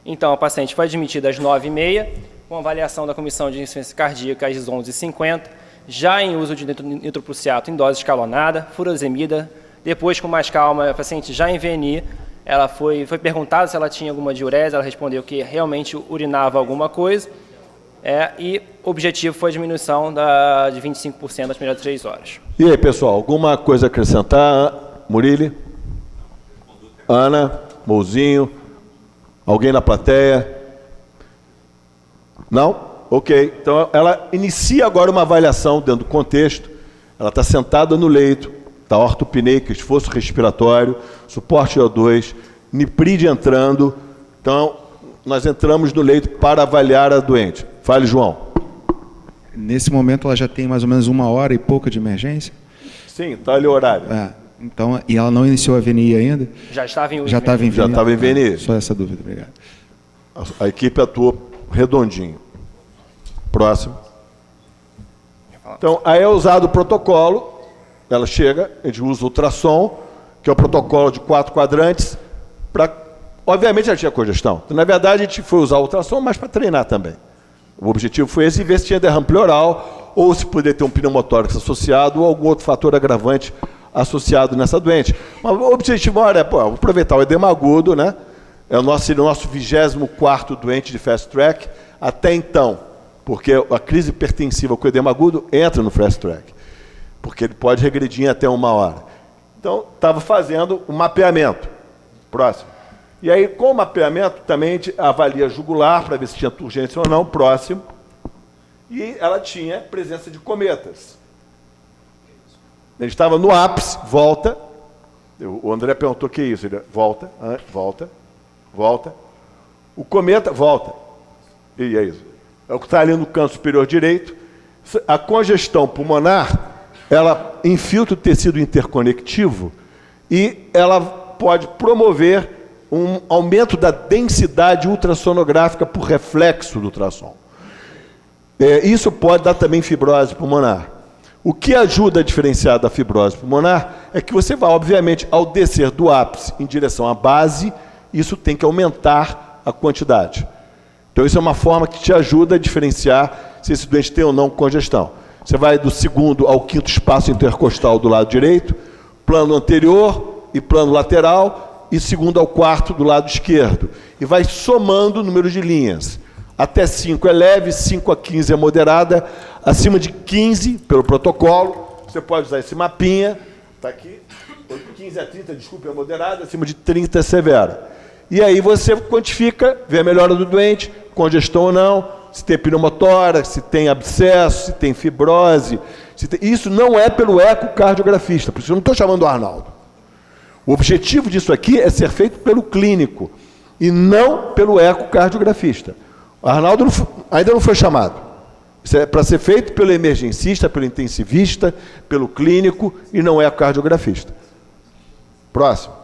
S3: Então, a paciente foi admitida às 9h30, com avaliação da comissão de insuficiência cardíaca às 11h50, já em uso de nitroprusiato em dose escalonada, furosemida. Depois, com mais calma, a paciente já em VNI, ela foi perguntada se ela tinha alguma diurese, ela respondeu que realmente urinava alguma coisa. E o objetivo foi a diminuição de 25% das primeiras 3 horas.
S2: E aí, pessoal, alguma coisa a acrescentar? Murili? Ana? Mouzinho? Alguém na plateia? Não? Ok. Então, ela inicia agora uma avaliação dentro do contexto. Ela está sentada no leito, está ortopneica, esforço respiratório, suporte O2, nipride entrando. Então, nós entramos no leito para avaliar a doente. Fale, João.
S13: Nesse momento, ela já tem mais ou menos 1 hora e pouco de emergência?
S2: Sim, está ali o horário.
S13: Então, e ela não iniciou a VNI ainda?
S3: Já estava em VNI.
S2: Já estava em VNI.
S13: Só essa dúvida, obrigado.
S2: A equipe atuou redondinho. Próximo. Então, aí é usado o protocolo, ela chega, a gente usa o ultrassom, que é o protocolo de 4 quadrantes, obviamente ela tinha congestão. Então, na verdade, a gente foi usar o ultrassom, mas para treinar também. O objetivo foi esse, ver se tinha derrame pleural, ou se poderia ter um pneumotórax associado, ou algum outro fator agravante associado nessa doente. Mas o objetivo maior é aproveitar o edema agudo, né? Seria o nosso 24º doente de fast track, até então, porque a crise hipertensiva com edema agudo entra no fast track, porque ele pode regredir em até 1 hora. Então, estava fazendo o mapeamento. Próximo. E aí, com o mapeamento, também a gente avalia jugular, para ver se tinha turgência ou não, próximo. E ela tinha presença de cometas. A gente estava no ápice, volta. O André perguntou o que é isso. Ele, volta, volta. O cometa, volta. E é isso. É o que está ali no canto superior direito. A congestão pulmonar, ela infiltra o tecido interconectivo e ela pode promover um aumento da densidade ultrassonográfica por reflexo do ultrassom. Isso pode dar também fibrose pulmonar. O que ajuda a diferenciar da fibrose pulmonar é que você vai, obviamente, ao descer do ápice em direção à base, isso tem que aumentar a quantidade. Então, isso é uma forma que te ajuda a diferenciar se esse doente tem ou não congestão. Você vai do 2º ao 5º espaço intercostal do lado direito, plano anterior e plano lateral, e 2º ao 4º do lado esquerdo. E vai somando o número de linhas. Até 5 é leve, 5 a 15 é moderada, acima de 15, pelo protocolo, você pode usar esse mapinha, está aqui, 15 a 30, desculpa, é moderada, acima de 30 é severa. E aí você quantifica, vê a melhora do doente, congestão ou não, se tem pneumotórax, se tem abscesso, se tem fibrose. Isso não é pelo ecocardiografista, por isso eu não estou chamando o Arnaldo. O objetivo disso aqui é ser feito pelo clínico e não pelo ecocardiografista. O Arnaldo ainda não foi chamado. Isso é para ser feito pelo emergencista, pelo intensivista, pelo clínico e não ecocardiografista. Próximo.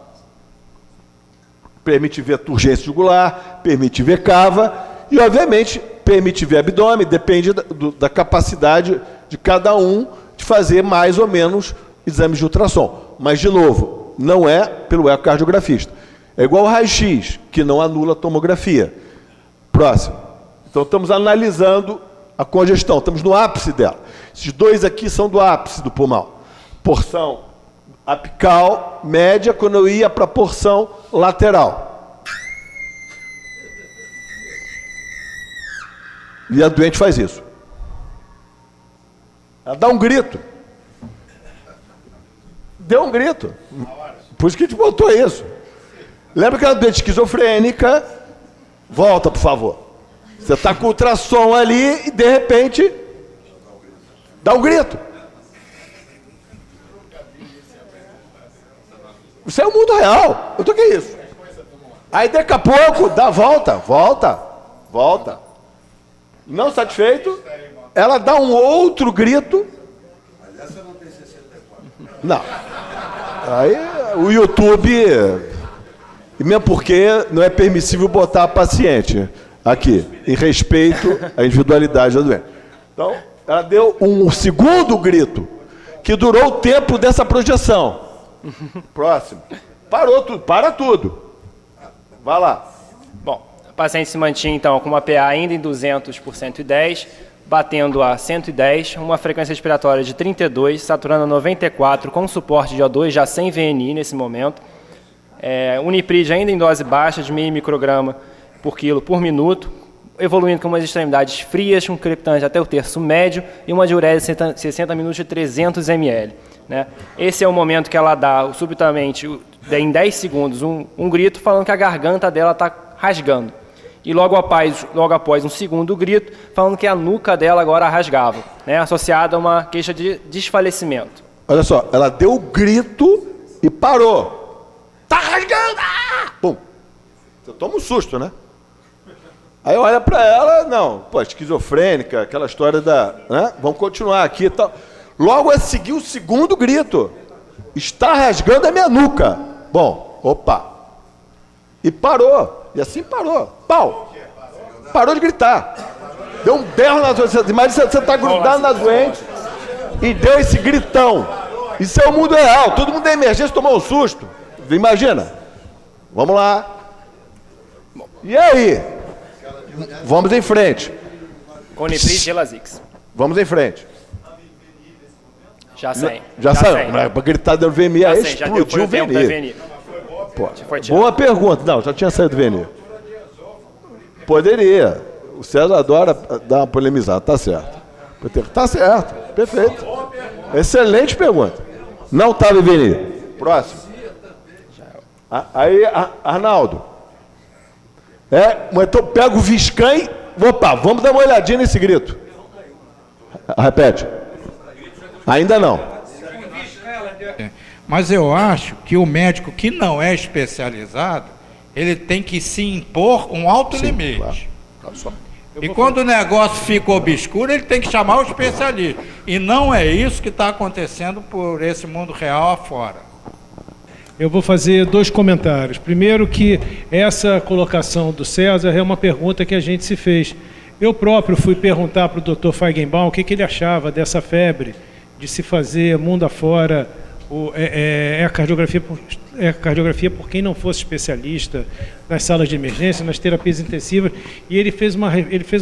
S2: Permite ver turgência jugular, permite ver cava e, obviamente, permite ver abdômen, depende da capacidade de cada um de fazer mais ou menos exames de ultrassom. Mas, de novo, não é pelo ecocardiografista. É igual o raio-x, que não anula a tomografia. Próximo. Então, estamos analisando a congestão, estamos no ápice dela. Esses dois aqui são do ápice do pulmão. Porção apical, média, quando eu ia para a porção lateral. E a doente faz isso. Ela dá um grito. Deu um grito. Por isso que a gente botou isso. Lembra que a doente esquizofrênica? Volta, por favor. Você está com o ultrassom ali e, de repente, dá um grito. Isso é o mundo real. Eu tô que isso? Aí, daqui a pouco, dá volta. Não satisfeito, ela dá um outro grito. Mas essa não tem 64. Não. Aí, o YouTube... E mesmo porque não é permissível botar a paciente aqui, em respeito à individualidade da doente. Então, ela deu um segundo grito, que durou o tempo dessa projeção. Próximo. Parou tudo, para tudo. Vai lá.
S3: Bom, a paciente se mantinha, então, com uma PA ainda em 200 por 110, batendo a 110, uma frequência respiratória de 32, saturando a 94, com suporte de O2, já sem VNI nesse momento. Unipride ainda em dose baixa, de meio micrograma por quilo por minuto, evoluindo com umas extremidades frias, com crepitante até o terço médio e uma diurese de 60 minutos de 300 ml. Né? Esse é o momento que ela dá subitamente, em 10 segundos, um grito falando que a garganta dela está rasgando. E logo após um segundo grito, falando que a nuca dela agora rasgava, né? Associada a uma queixa de desfalecimento.
S2: Olha só, ela deu o grito e parou. Tá rasgando! Ah! Pum. Você toma um susto, né? Aí olha pra ela, não, pô, esquizofrênica, aquela história da, né? Vamos continuar aqui e tal. Logo a seguir o segundo grito. Está rasgando a minha nuca. Bom, opa. E parou. E assim parou. Pau. Parou de gritar. Deu um berro na doente. Imagina você está grudado na doente e deu esse gritão. Isso é o mundo real. Todo mundo da emergência tomou um susto. Imagina. Vamos lá. E aí? Vamos em frente.
S3: Conipris Gelasix.
S2: Vamos em frente.
S3: Já sei.
S2: Já saiu. Para gritar dando VMI, aí explodiu o VMI. Pô, boa pergunta. Não, já tinha saído do VNI. Poderia. O César adora dar uma polemizada. Tá certo. Tá certo. Perfeito. Excelente pergunta. Não estava em VNI. Próximo. Aí, Arnaldo. Então pega o Viscan e... Opa, vamos dar uma olhadinha nesse grito. Repete. Ainda não.
S7: Mas eu acho que o médico que não é especializado, ele tem que se impor um alto limite.
S2: Claro.
S7: E quando o negócio fica obscuro, ele tem que chamar o especialista. E não é isso que está acontecendo por esse mundo real afora.
S14: Eu vou fazer 2 comentários. Primeiro, que essa colocação do César é uma pergunta que a gente se fez. Eu próprio fui perguntar para o Dr. Feigenbaum o que ele achava dessa febre de se fazer mundo afora cardiografia por quem não fosse especialista, nas salas de emergência, nas terapias intensivas, e ele fez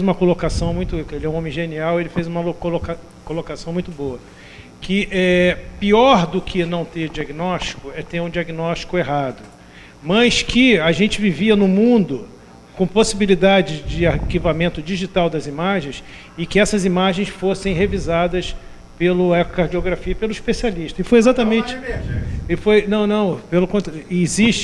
S14: uma colocação muito, ele é um homem genial, ele fez uma colocação muito boa, que é pior do que não ter diagnóstico é ter um diagnóstico errado, mas que a gente vivia no mundo com possibilidade de arquivamento digital das imagens e que essas imagens fossem revisadas pelo ecocardiografia, pelo especialista. E foi exatamente... Pelo contrário.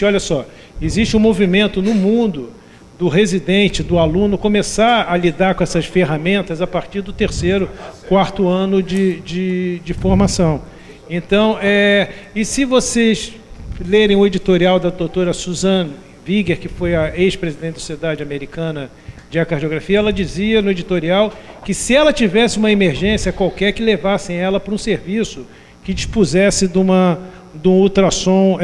S14: Olha só, existe um movimento no mundo do residente, do aluno, começar a lidar com essas ferramentas a partir do 3º, 4º ano de formação. Então, e se vocês lerem o editorial da doutora Suzanne Viger, que foi a ex-presidente da Sociedade Americana de Ecocardiografia, ela dizia no editorial que se ela tivesse uma emergência qualquer, que levassem ela para um serviço que dispusesse de um ultrassom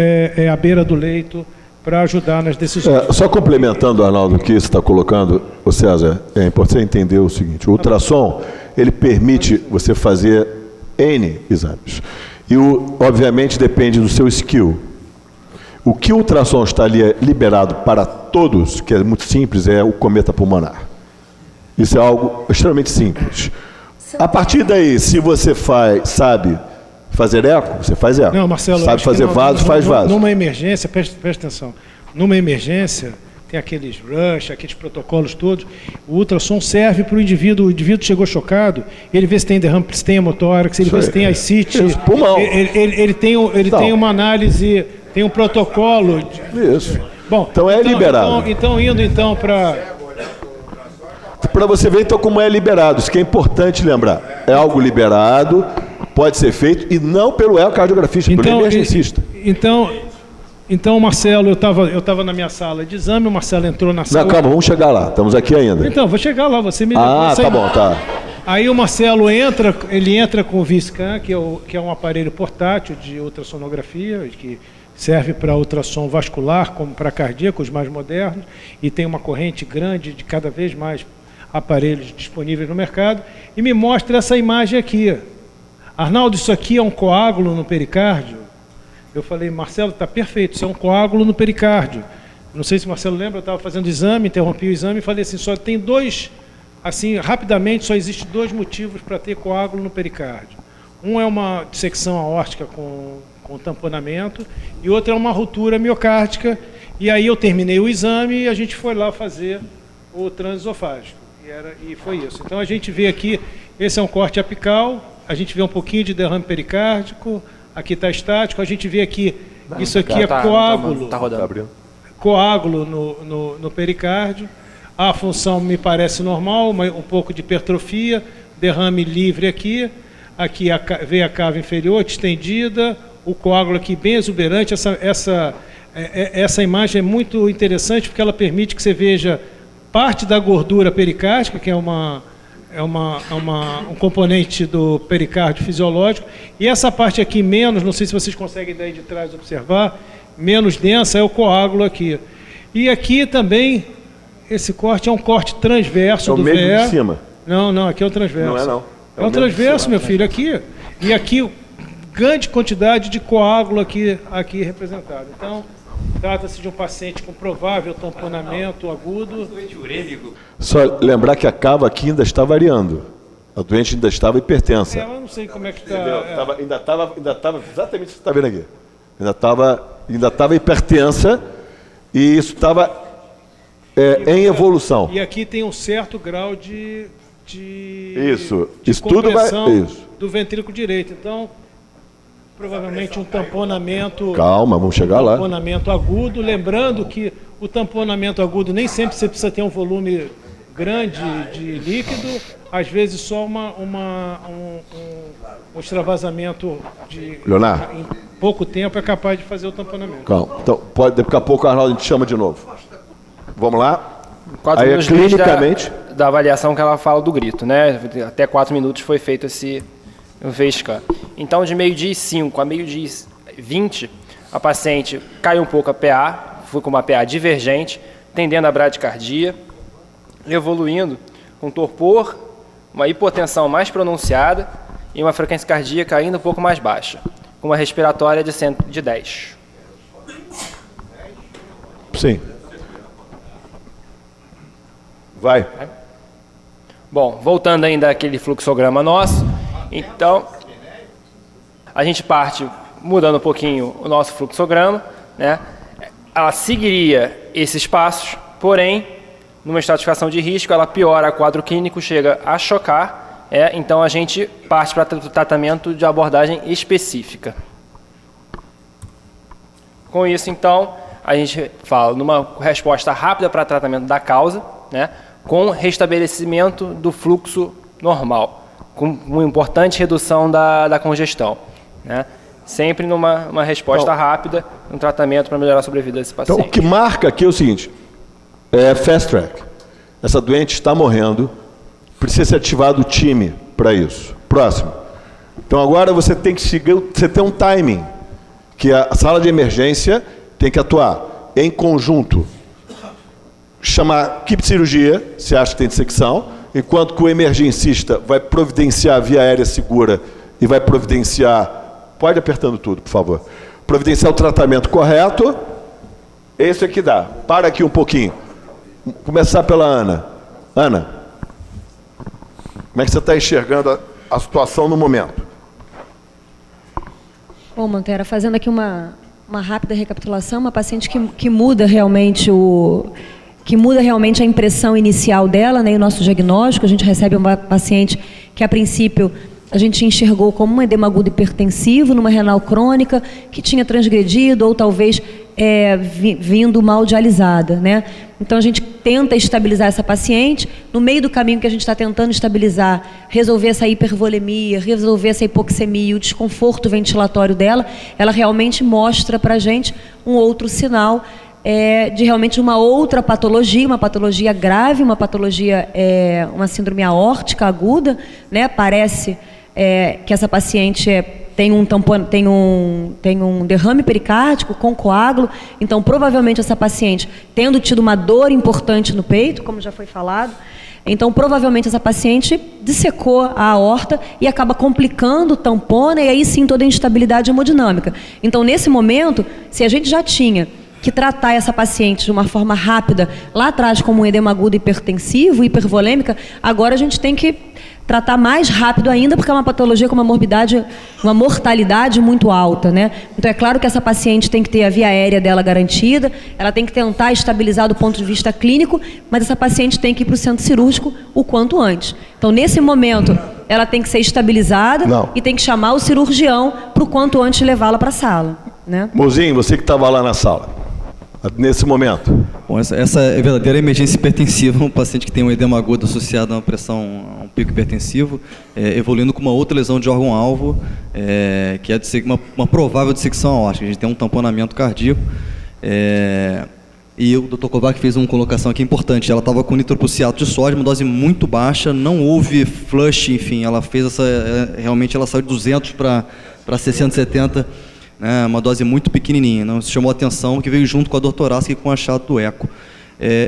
S14: à beira do leito para ajudar nas decisões.
S2: Só complementando, Arnaldo, o que você está colocando, o César, é importante você entender o seguinte: o ultrassom, ele permite você fazer N exames. E, obviamente, depende do seu skill. O que o ultrassom está ali liberado para todos, que é muito simples, é o cometa pulmonar. Isso é algo extremamente simples. A partir daí, se você sabe fazer eco, você faz eco.
S14: Não, Marcelo,
S2: sabe fazer vaso, faz vaso.
S14: Numa emergência, presta atenção, numa emergência, tem aqueles rush, aqueles protocolos todos, o ultrassom serve para o indivíduo chegou chocado, ele vê se tem derrame, se tem hemotórax, ele vê se tem ascite, ele tem uma análise, tem um protocolo.
S2: Isso. Bom, então é liberado.
S14: Então indo para...
S2: Para você ver então como é liberado, isso que é importante lembrar. É algo liberado, pode ser feito, e não pelo ecocardiografista, pelo emergencista.
S14: Então, Marcelo, eu estava na minha sala de exame, o Marcelo entrou na sala...
S2: Não, calma, vamos chegar lá, estamos aqui ainda.
S14: Então, vou chegar lá, você me...
S2: tá bom, tá.
S14: Aí o Marcelo entra com o Viscan, que é um aparelho portátil de ultrassonografia, que serve para ultrassom vascular, como para cardíaco, os mais modernos, e tem uma corrente grande de cada vez mais aparelhos disponíveis no mercado, e me mostra essa imagem aqui. Arnaldo, isso aqui é um coágulo no pericárdio? Eu falei, Marcelo, está perfeito, isso é um coágulo no pericárdio. Não sei se o Marcelo lembra, eu estava fazendo exame, interrompi o exame e falei assim, só tem rapidamente, só existe 2 motivos para ter coágulo no pericárdio. Um é uma dissecção aórtica com tamponamento, e outro é uma ruptura miocárdica, e aí eu terminei o exame e a gente foi lá fazer o transesofágico. E foi isso. Então a gente vê aqui, esse é um corte apical, a gente vê um pouquinho de derrame pericárdico, aqui está estático, a gente vê aqui, isso aqui é coágulo.
S3: Tá rodando.
S14: Coágulo no pericárdio. A função me parece normal, um pouco de hipertrofia, derrame livre aqui. Aqui vem a cava inferior distendida, o coágulo aqui bem exuberante. Essa imagem é muito interessante porque ela permite que você veja parte da gordura pericárdica, que é um componente do pericárdio fisiológico, e essa parte aqui menos, não sei se vocês conseguem daí de trás observar, menos densa é o coágulo aqui. E aqui também, esse corte é um corte transverso do VE. É o mesmo de cima? Não, aqui é o transverso.
S2: Não é não.
S14: É o transverso, meu filho, aqui. E aqui, grande quantidade de coágulo aqui representado. Então, trata-se de um paciente com provável tamponamento agudo.
S2: Só lembrar que a cava aqui ainda está variando. A doente ainda estava hipertensa.
S14: Eu não sei como é que está.
S2: Ainda estava exatamente o que você está vendo aqui. Ainda estava hipertensa e isso estava em evolução.
S14: E aqui tem um certo grau de
S2: compressão
S14: do ventrículo direito. Então, provavelmente um tamponamento.
S2: Calma, vamos chegar lá.
S14: Tamponamento agudo. Lembrando que o tamponamento agudo nem sempre você precisa ter um volume grande de líquido. Às vezes só um extravasamento
S2: Leonardo,
S14: em pouco tempo é capaz de fazer o tamponamento.
S2: Calma. Então, daqui a pouco o Arnaldo a gente chama de novo. Vamos lá.
S3: 4
S2: Aí
S3: minutos
S2: clinicamente.
S3: Da avaliação que ela fala do grito, né? Até 4 minutos foi feito esse VSCAN. Então, de meio-dia e 5 a meio-dia e 20, a paciente caiu um pouco a PA, foi com uma PA divergente, tendendo a bradicardia, evoluindo com torpor, uma hipotensão mais pronunciada e uma frequência cardíaca ainda um pouco mais baixa, com uma respiratória de 110.
S2: Sim. Vai.
S3: Bom, voltando ainda àquele fluxograma nosso, então a gente parte mudando um pouquinho o nosso fluxograma, né? Ela seguiria esses passos, porém, numa estratificação de risco, ela piora o quadro clínico, chega a chocar, então a gente parte para o tratamento de abordagem específica. Com isso, então, a gente fala numa resposta rápida para tratamento da causa, né? Com restabelecimento do fluxo normal, com uma importante redução da congestão, né? Sempre numa resposta rápida, um tratamento para melhorar a sobrevida desse paciente.
S2: Então, o que marca aqui é o seguinte, fast track. Essa doente está morrendo, precisa ser ativado o time para isso. Próximo. Então, agora você tem que seguir, você tem um timing, que a sala de emergência tem que atuar em conjunto. Chamar equipe de cirurgia, se acha que tem dissecção, enquanto que o emergencista vai providenciar a via aérea segura e vai providenciar, pode apertando tudo, por favor, providenciar o tratamento correto. Esse aqui dá. Para aqui um pouquinho. Começar pela Ana. Ana, como é que você está enxergando a situação no momento?
S5: Bom, Mantera, fazendo aqui uma rápida recapitulação, uma paciente que muda realmente a impressão inicial dela, né, e o nosso diagnóstico. A gente recebe uma paciente que, a princípio, a gente enxergou como um edema agudo hipertensivo, numa renal crônica, que tinha transgredido ou talvez vindo mal dialisada, né? Então, a gente tenta estabilizar essa paciente. No meio do caminho que a gente está tentando estabilizar, resolver essa hipervolemia, resolver essa hipoxemia, o desconforto ventilatório dela, ela realmente mostra para a gente um outro sinal de realmente uma outra patologia, uma patologia grave, uma patologia, uma síndrome aórtica aguda, né? Parece que essa paciente tem um derrame pericárdico com coágulo. Então, provavelmente essa paciente, tendo tido uma dor importante no peito, como já foi falado, então provavelmente essa paciente dissecou a aorta e acaba complicando, tampona, e aí sim toda a instabilidade hemodinâmica. Então, nesse momento, se a gente já tinha que tratar essa paciente de uma forma rápida, lá atrás como um edema agudo hipertensivo, hipervolêmica, agora a gente tem que tratar mais rápido ainda, porque é uma patologia com uma morbidade, uma mortalidade muito alta, né? Então é claro que essa paciente tem que ter a via aérea dela garantida, ela tem que tentar estabilizar do ponto de vista clínico, mas essa paciente tem que ir para o centro cirúrgico o quanto antes. Então, nesse momento, ela tem que ser estabilizada e tem que chamar o cirurgião para o quanto antes levá-la para a sala, né?
S2: Mozinho, você que estava lá na sala, nesse momento.
S6: Bom, essa é verdadeira emergência hipertensiva, um paciente que tem um edema agudo associado a uma pressão, a um pico hipertensivo, evoluindo com uma outra lesão de órgão-alvo, que é uma provável dissecção aórtica. A gente tem um tamponamento cardíaco. E o Dr. Kovac fez uma colocação aqui importante. Ela estava com nitroprusiato de sódio, uma dose muito baixa, não houve flush, enfim, ela fez realmente ela saiu de 200 para 60, 70, né, uma dose muito pequenininha. Não se chamou a atenção, que veio junto com a dor torácica e com o achado do eco.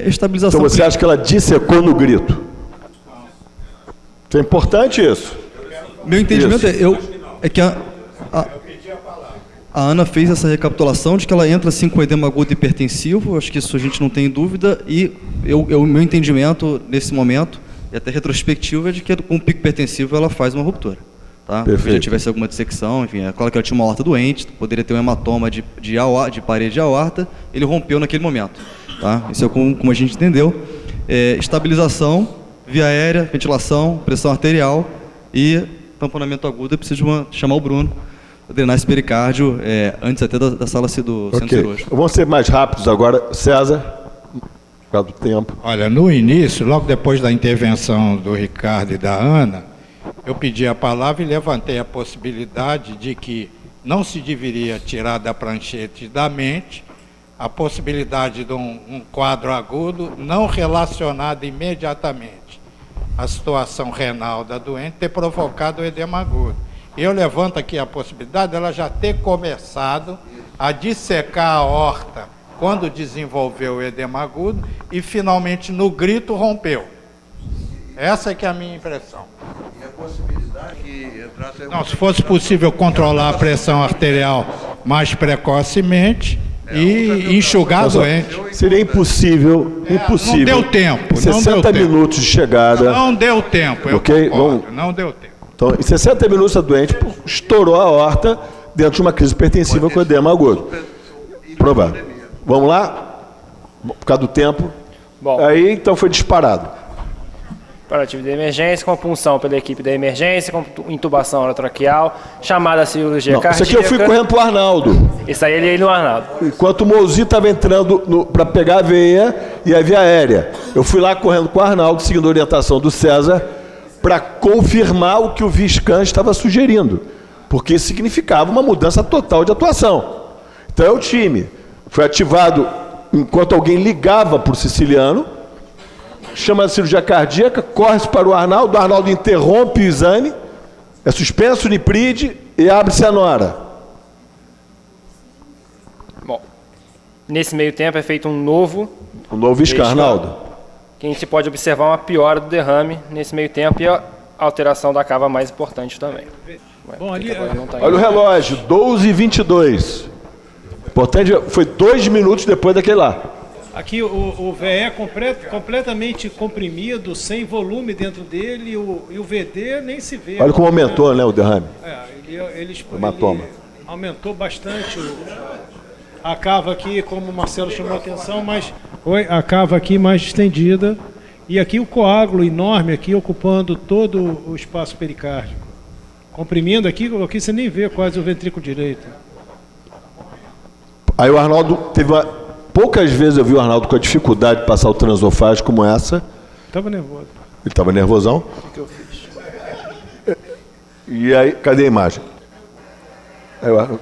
S6: Estabilização.
S2: Então você acha que ela dissecou no grito? É importante isso.
S6: Meu entendimento é que a Ana fez essa recapitulação de que ela entra assim com edema agudo hipertensivo, acho que isso a gente não tem dúvida, e o meu entendimento nesse momento, e até retrospectivo, é de que com o pico hipertensivo ela faz uma ruptura. Tá? Se já tivesse alguma dissecção, enfim, é claro que ela tinha uma aorta doente, poderia ter um hematoma de parede de aorta, ele rompeu naquele momento. Tá? Isso é como a gente entendeu. Estabilização, via aérea, ventilação, pressão arterial e tamponamento agudo. Eu preciso chamar o Bruno para drenar esse pericárdio antes até da sala do centro cirúrgico.
S2: Vamos ser mais rápidos agora. César, por causa do tempo.
S7: Olha, no início, logo depois da intervenção do Ricardo e da Ana, eu pedi a palavra e levantei a possibilidade de que não se deveria tirar da pranchete da mente a possibilidade de um quadro agudo não relacionado imediatamente à situação renal da doente ter provocado o edema agudo. Eu levanto aqui a possibilidade dela já ter começado a dissecar a aorta quando desenvolveu o edema agudo e finalmente no grito rompeu. Essa é que é a minha impressão. E a possibilidade que entrasse... Não, se fosse possível controlar a pressão arterial mais precocemente e enxugar a doente.
S2: Seria impossível.
S7: Não deu tempo.
S2: 60 minutos de chegada.
S7: Não deu tempo,
S2: ok?
S7: Não deu tempo.
S2: Então, em 60 minutos a doente estourou a aorta dentro de uma crise hipertensiva com edema agudo. Provável. Vamos lá? Por causa do tempo.
S3: Bom.
S2: Aí, então, foi disparado.
S3: Parativo de emergência, com punção pela equipe da emergência, com intubação orotraqueal, chamada a cirurgia cardíaca.
S2: Isso aqui eu fui correndo pro Arnaldo.
S3: Isso aí ele no Arnaldo.
S2: Enquanto o Mozi estava entrando para pegar a veia e a via aérea. Eu fui lá correndo com o Arnaldo, seguindo a orientação do César, para confirmar o que o Viscan estava sugerindo. Porque isso significava uma mudança total de atuação. Então é o time. Foi ativado enquanto alguém ligava para o siciliano, chama a cirurgia cardíaca, corre-se para o Arnaldo interrompe o exame, é suspenso o nipride e abre-se a nora.
S3: Bom, nesse meio tempo é feito um novo
S2: Viscan, Arnaldo.
S3: Que a gente pode observar uma piora do derrame nesse meio tempo e a alteração da cava mais importante também.
S14: Bom, ali,
S2: olha o relógio, 12h22. Importante, foi 2 minutos depois daquele lá.
S14: Aqui o VE completamente comprimido, sem volume dentro dele, e o VD nem se vê.
S2: Olha como aumentou, né, o derrame.
S14: Ele aumentou bastante a cava aqui, como o Marcelo chamou a atenção, mas a cava aqui mais estendida, e aqui o coágulo enorme aqui ocupando todo o espaço pericárdico. Comprimindo aqui você nem vê quase o ventrículo direito.
S2: Aí o Arnaldo teve poucas vezes eu vi o Arnaldo com a dificuldade de passar o transofágico como essa.
S14: Estava nervoso.
S2: Ele estava nervosão.
S14: O que eu fiz?
S2: E aí, cadê a imagem?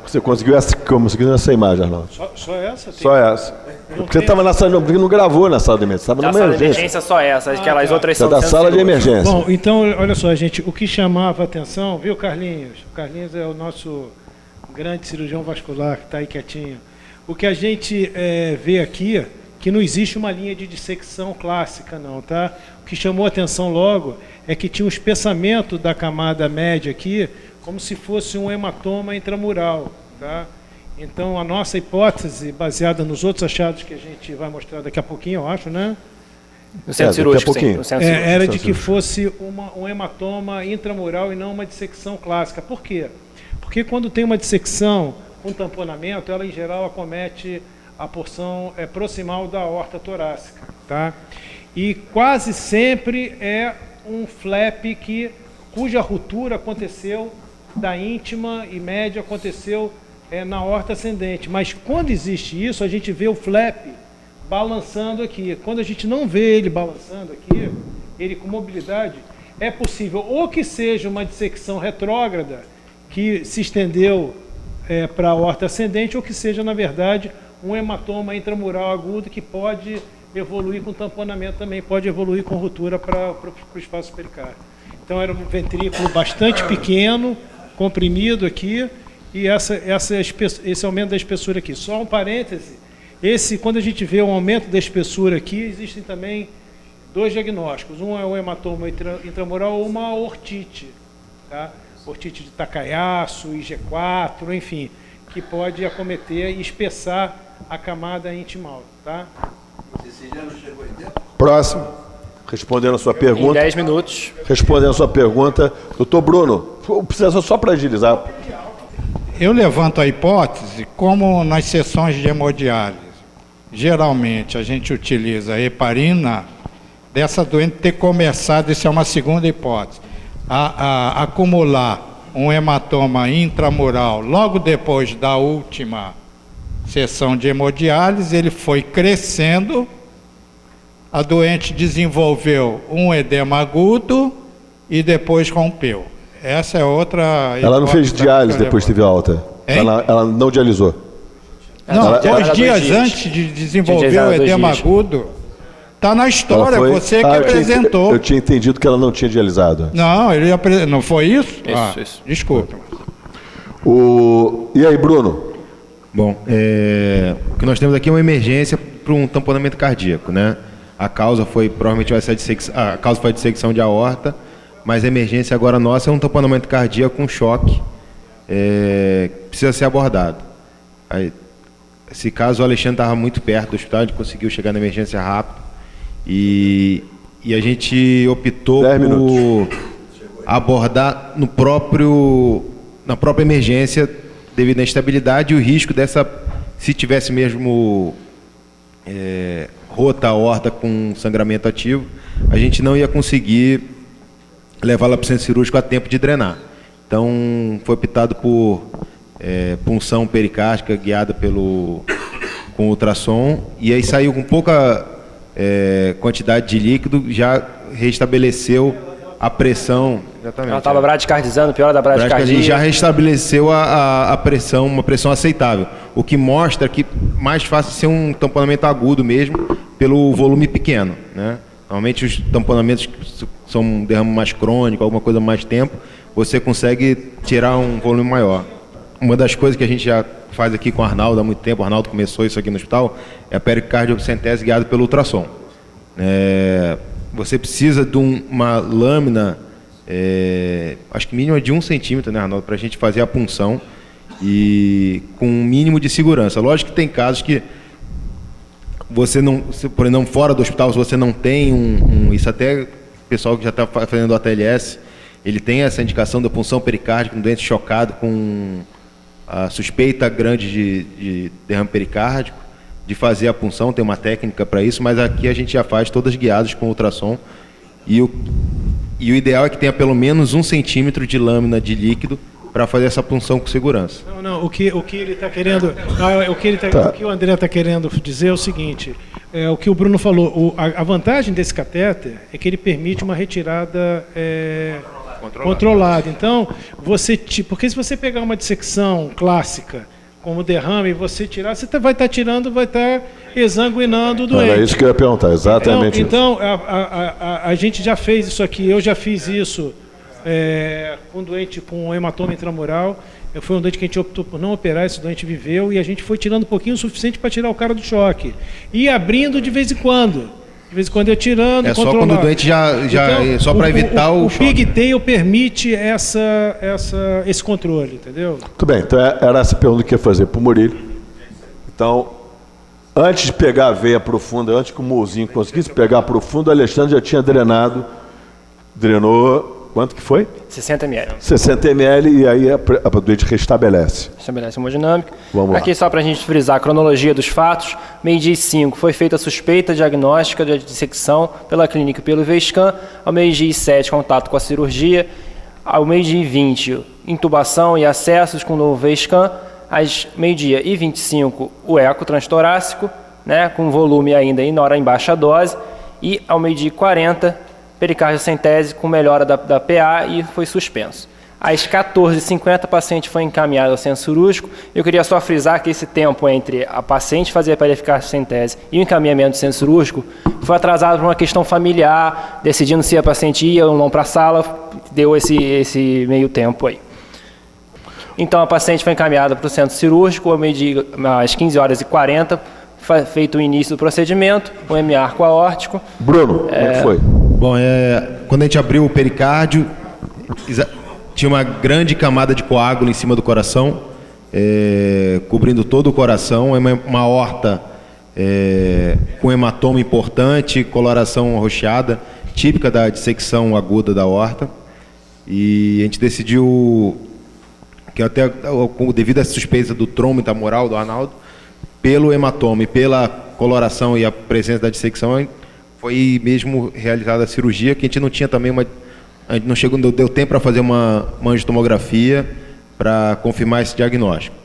S2: Você conseguiu essa imagem, Arnaldo?
S14: Só essa?
S2: Só essa. Porque você estava na sala, porque não gravou na sala de emergência, estava na
S3: sala de emergência só essa, aquelas outras são
S2: da sala de emergência.
S14: Bom, então, olha só, gente, o que chamava a atenção, viu, Carlinhos? O Carlinhos é o nosso grande cirurgião vascular, que está aí quietinho. O que a gente vê aqui, que não existe uma linha de dissecção clássica, não, tá? O que chamou a atenção logo é que tinha um espessamento da camada média aqui, como se fosse um hematoma intramural, tá? Então, a nossa hipótese, baseada nos outros achados que a gente vai mostrar daqui a pouquinho, eu acho, né?
S3: No centro cirúrgico, sim. No centro cirúrgico.
S14: Era de que fosse um hematoma intramural e não uma dissecção clássica. Por quê? Porque quando tem uma dissecção com tamponamento, ela em geral acomete a porção proximal da aorta torácica, tá? E quase sempre é um flap cuja ruptura aconteceu da íntima e média, aconteceu na aorta ascendente. Mas quando existe isso, a gente vê o flap balançando aqui. Quando a gente não vê ele balançando aqui, ele com mobilidade, é possível ou que seja uma dissecção retrógrada que se estendeu para a aorta ascendente, ou que seja, na verdade, um hematoma intramural agudo que pode evoluir com tamponamento também, pode evoluir com ruptura para o espaço pericárdio. Então era um ventrículo bastante pequeno, comprimido aqui, e esse aumento da espessura aqui. Só um parêntese, quando a gente vê um aumento da espessura aqui, existem também dois diagnósticos. Um é o hematoma intramural ou uma ortite, tá? Ortite de Takayasu, IG4, enfim, que pode acometer e espessar a camada intimal, tá?
S2: Próximo. Respondendo a sua pergunta.
S3: Em 10 minutos.
S2: Respondendo a sua pergunta. Doutor Bruno, precisa só para agilizar.
S7: Eu levanto a hipótese, como nas sessões de hemodiálise, geralmente a gente utiliza a heparina, dessa doente ter começado, isso é uma segunda hipótese, a acumular um hematoma intramural logo depois da última sessão de hemodiálise, ele foi crescendo, a doente desenvolveu um edema agudo e depois rompeu. Essa é outra...
S2: Ela não fez diálise depois que teve alta? Ela não dialisou?
S7: Não, 2 dias antes de desenvolver o edema agudo, está na história, você que apresentou.
S2: Eu tinha entendido que ela não tinha dialisado.
S7: Não, não foi isso?
S3: Isso.
S7: Desculpa.
S2: E aí, Bruno?
S15: Bom, o que nós temos aqui é uma emergência para um tamponamento cardíaco, né? A causa foi, provavelmente vai ser a causa foi a dissecção de aorta, mas a emergência agora nossa é um tamponamento cardíaco com choque, precisa ser abordado. Aí, esse caso, o Alexandre estava muito perto do hospital, a gente conseguiu chegar na emergência rápido e a gente optou por abordar na própria emergência devido à instabilidade e o risco dessa, se tivesse mesmo rota a aorta com sangramento ativo, a gente não ia conseguir levá-la para o centro cirúrgico a tempo de drenar. Então, foi optado por punção pericárdica guiada com ultrassom, e aí saiu com pouca quantidade de líquido, já restabeleceu a pressão. Exatamente.
S3: Ela estava bradicardizando, pior da bradicardia.
S15: E já restabeleceu a pressão, uma pressão aceitável, o que mostra que mais fácil ser um tamponamento agudo mesmo, pelo volume pequeno, né? Normalmente os tamponamentos que são um derrame mais crônico, alguma coisa mais tempo, você consegue tirar um volume maior. Uma das coisas que a gente já faz aqui com o Arnaldo há muito tempo, o Arnaldo começou isso aqui no hospital, é a pericardiocentese guiada pelo ultrassom. Você precisa de uma lâmina, acho que mínima de 1 centímetro, né, Arnaldo, para a gente fazer a punção e com um mínimo de segurança. Lógico que tem casos que você não, por exemplo, fora do hospital, se você não tem isso até o pessoal que já está fazendo o ATLS, ele tem essa indicação da punção pericárdica no doente chocado com a suspeita grande de derrame pericárdico, de fazer a punção, tem uma técnica para isso, mas aqui a gente já faz todas guiadas com ultrassom e o ideal é que tenha pelo menos 1 centímetro de lâmina de líquido para fazer essa punção com segurança.
S14: Não, o que ele está querendo, o que o André está querendo dizer é o seguinte, o que o Bruno falou, a vantagem desse catéter é que ele permite uma retirada controlada. Então, porque se você pegar uma dissecção clássica, como derrame, você tirar, você vai estar exanguinando o doente.
S2: Era isso que eu ia perguntar, exatamente isso.
S14: Então, a gente já fez isso aqui, eu já fiz isso com um doente com hematoma intramural. Foi um doente que a gente optou por não operar, esse doente viveu, e a gente foi tirando um pouquinho o suficiente para tirar o cara do choque. E abrindo de vez em quando. De vez em quando ia tirando,
S15: só quando o doente então, só para evitar o choque.
S14: O pigtail permite esse controle, entendeu?
S2: Tudo bem, então era essa pergunta que eu ia fazer para o Murilo. Então, Antes de pegar a veia profunda, antes que o Mouzinho conseguisse pegar profundo, o Alexandre já tinha drenou, quanto que foi?
S3: 60 ml.
S2: 60 ml e aí a doente restabelece.
S3: Estabelece hemodinâmica.
S2: Vamos lá.
S3: Aqui só para a gente frisar a cronologia dos fatos. Meio-dia e 5 foi feita a suspeita diagnóstica de dissecção pela clínica e pelo VScan. Ao meio-dia e 7, contato com a cirurgia. Ao meio-dia e 20, intubação e acessos com o novo VScan. Às meio-dia e 25, o eco transtorácico, né, com volume ainda em hora em baixa dose. E ao meio-dia e 40, pericardiocentese com melhora da PA e foi suspenso. Às 14h50, a paciente foi encaminhada ao centro cirúrgico. Eu queria só frisar que esse tempo entre a paciente fazer a pericardiocentese e o encaminhamento do centro cirúrgico foi atrasado por uma questão familiar, decidindo se a paciente ia ou não para a sala, deu esse meio tempo aí. Então, a paciente foi encaminhada para o centro cirúrgico às 15h40, feito o início do procedimento, o hemiarco aórtico.
S2: Bruno, como é que foi?
S15: Bom, quando a gente abriu o pericárdio, tinha uma grande camada de coágulo em cima do coração, cobrindo todo o coração, uma aorta com hematoma importante, coloração arroxeada, típica da dissecção aguda da aorta. E a gente decidiu que até devido à suspeita do trombo intramural do Arnaldo, pelo hematoma e pela coloração e a presença da dissecção, foi mesmo realizada a cirurgia, que a gente não tinha também a gente não deu tempo para fazer uma angiotomografia para confirmar esse diagnóstico.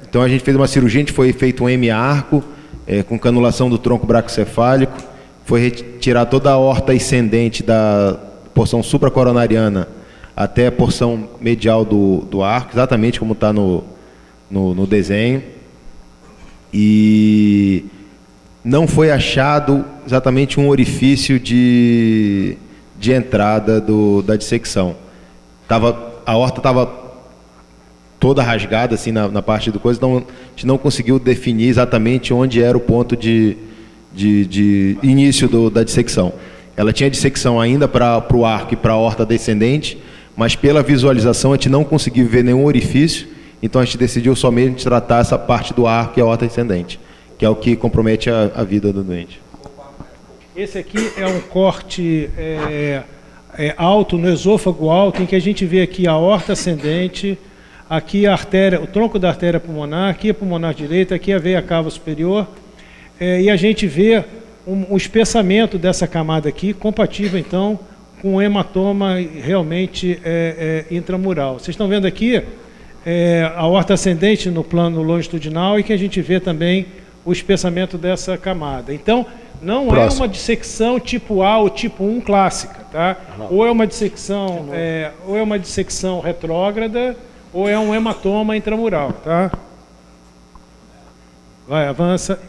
S15: Então a gente fez uma cirurgia, a gente foi feito um hemiarco com canulação do tronco bracocefálico, foi retirar toda a aorta ascendente da porção supracoronariana até a porção medial do arco, exatamente como está no desenho. E não foi achado exatamente um orifício de entrada da dissecção. A aorta estava toda rasgada assim na parte do coisa, então a gente não conseguiu definir exatamente onde era o ponto de início da dissecção. Ela tinha dissecção ainda para o arco e para a aorta descendente, mas pela visualização a gente não conseguiu ver nenhum orifício, então a gente decidiu somente tratar essa parte do arco e a aorta descendente, que é o que compromete a vida do doente.
S14: Esse aqui é um corte alto, no esôfago alto, em que a gente vê aqui a aorta ascendente, aqui a artéria, o tronco da artéria pulmonar, aqui a pulmonar direita, aqui a veia cava superior, e a gente vê um espessamento dessa camada aqui, compatível então com o hematoma realmente intramural. Vocês estão vendo aqui a aorta ascendente no plano longitudinal e que a gente vê também o espessamento dessa camada. Então, não é uma dissecção tipo A ou tipo 1 clássica, tá? Ou é uma dissecção retrógrada, ou é um hematoma intramural, tá? Vai, avança.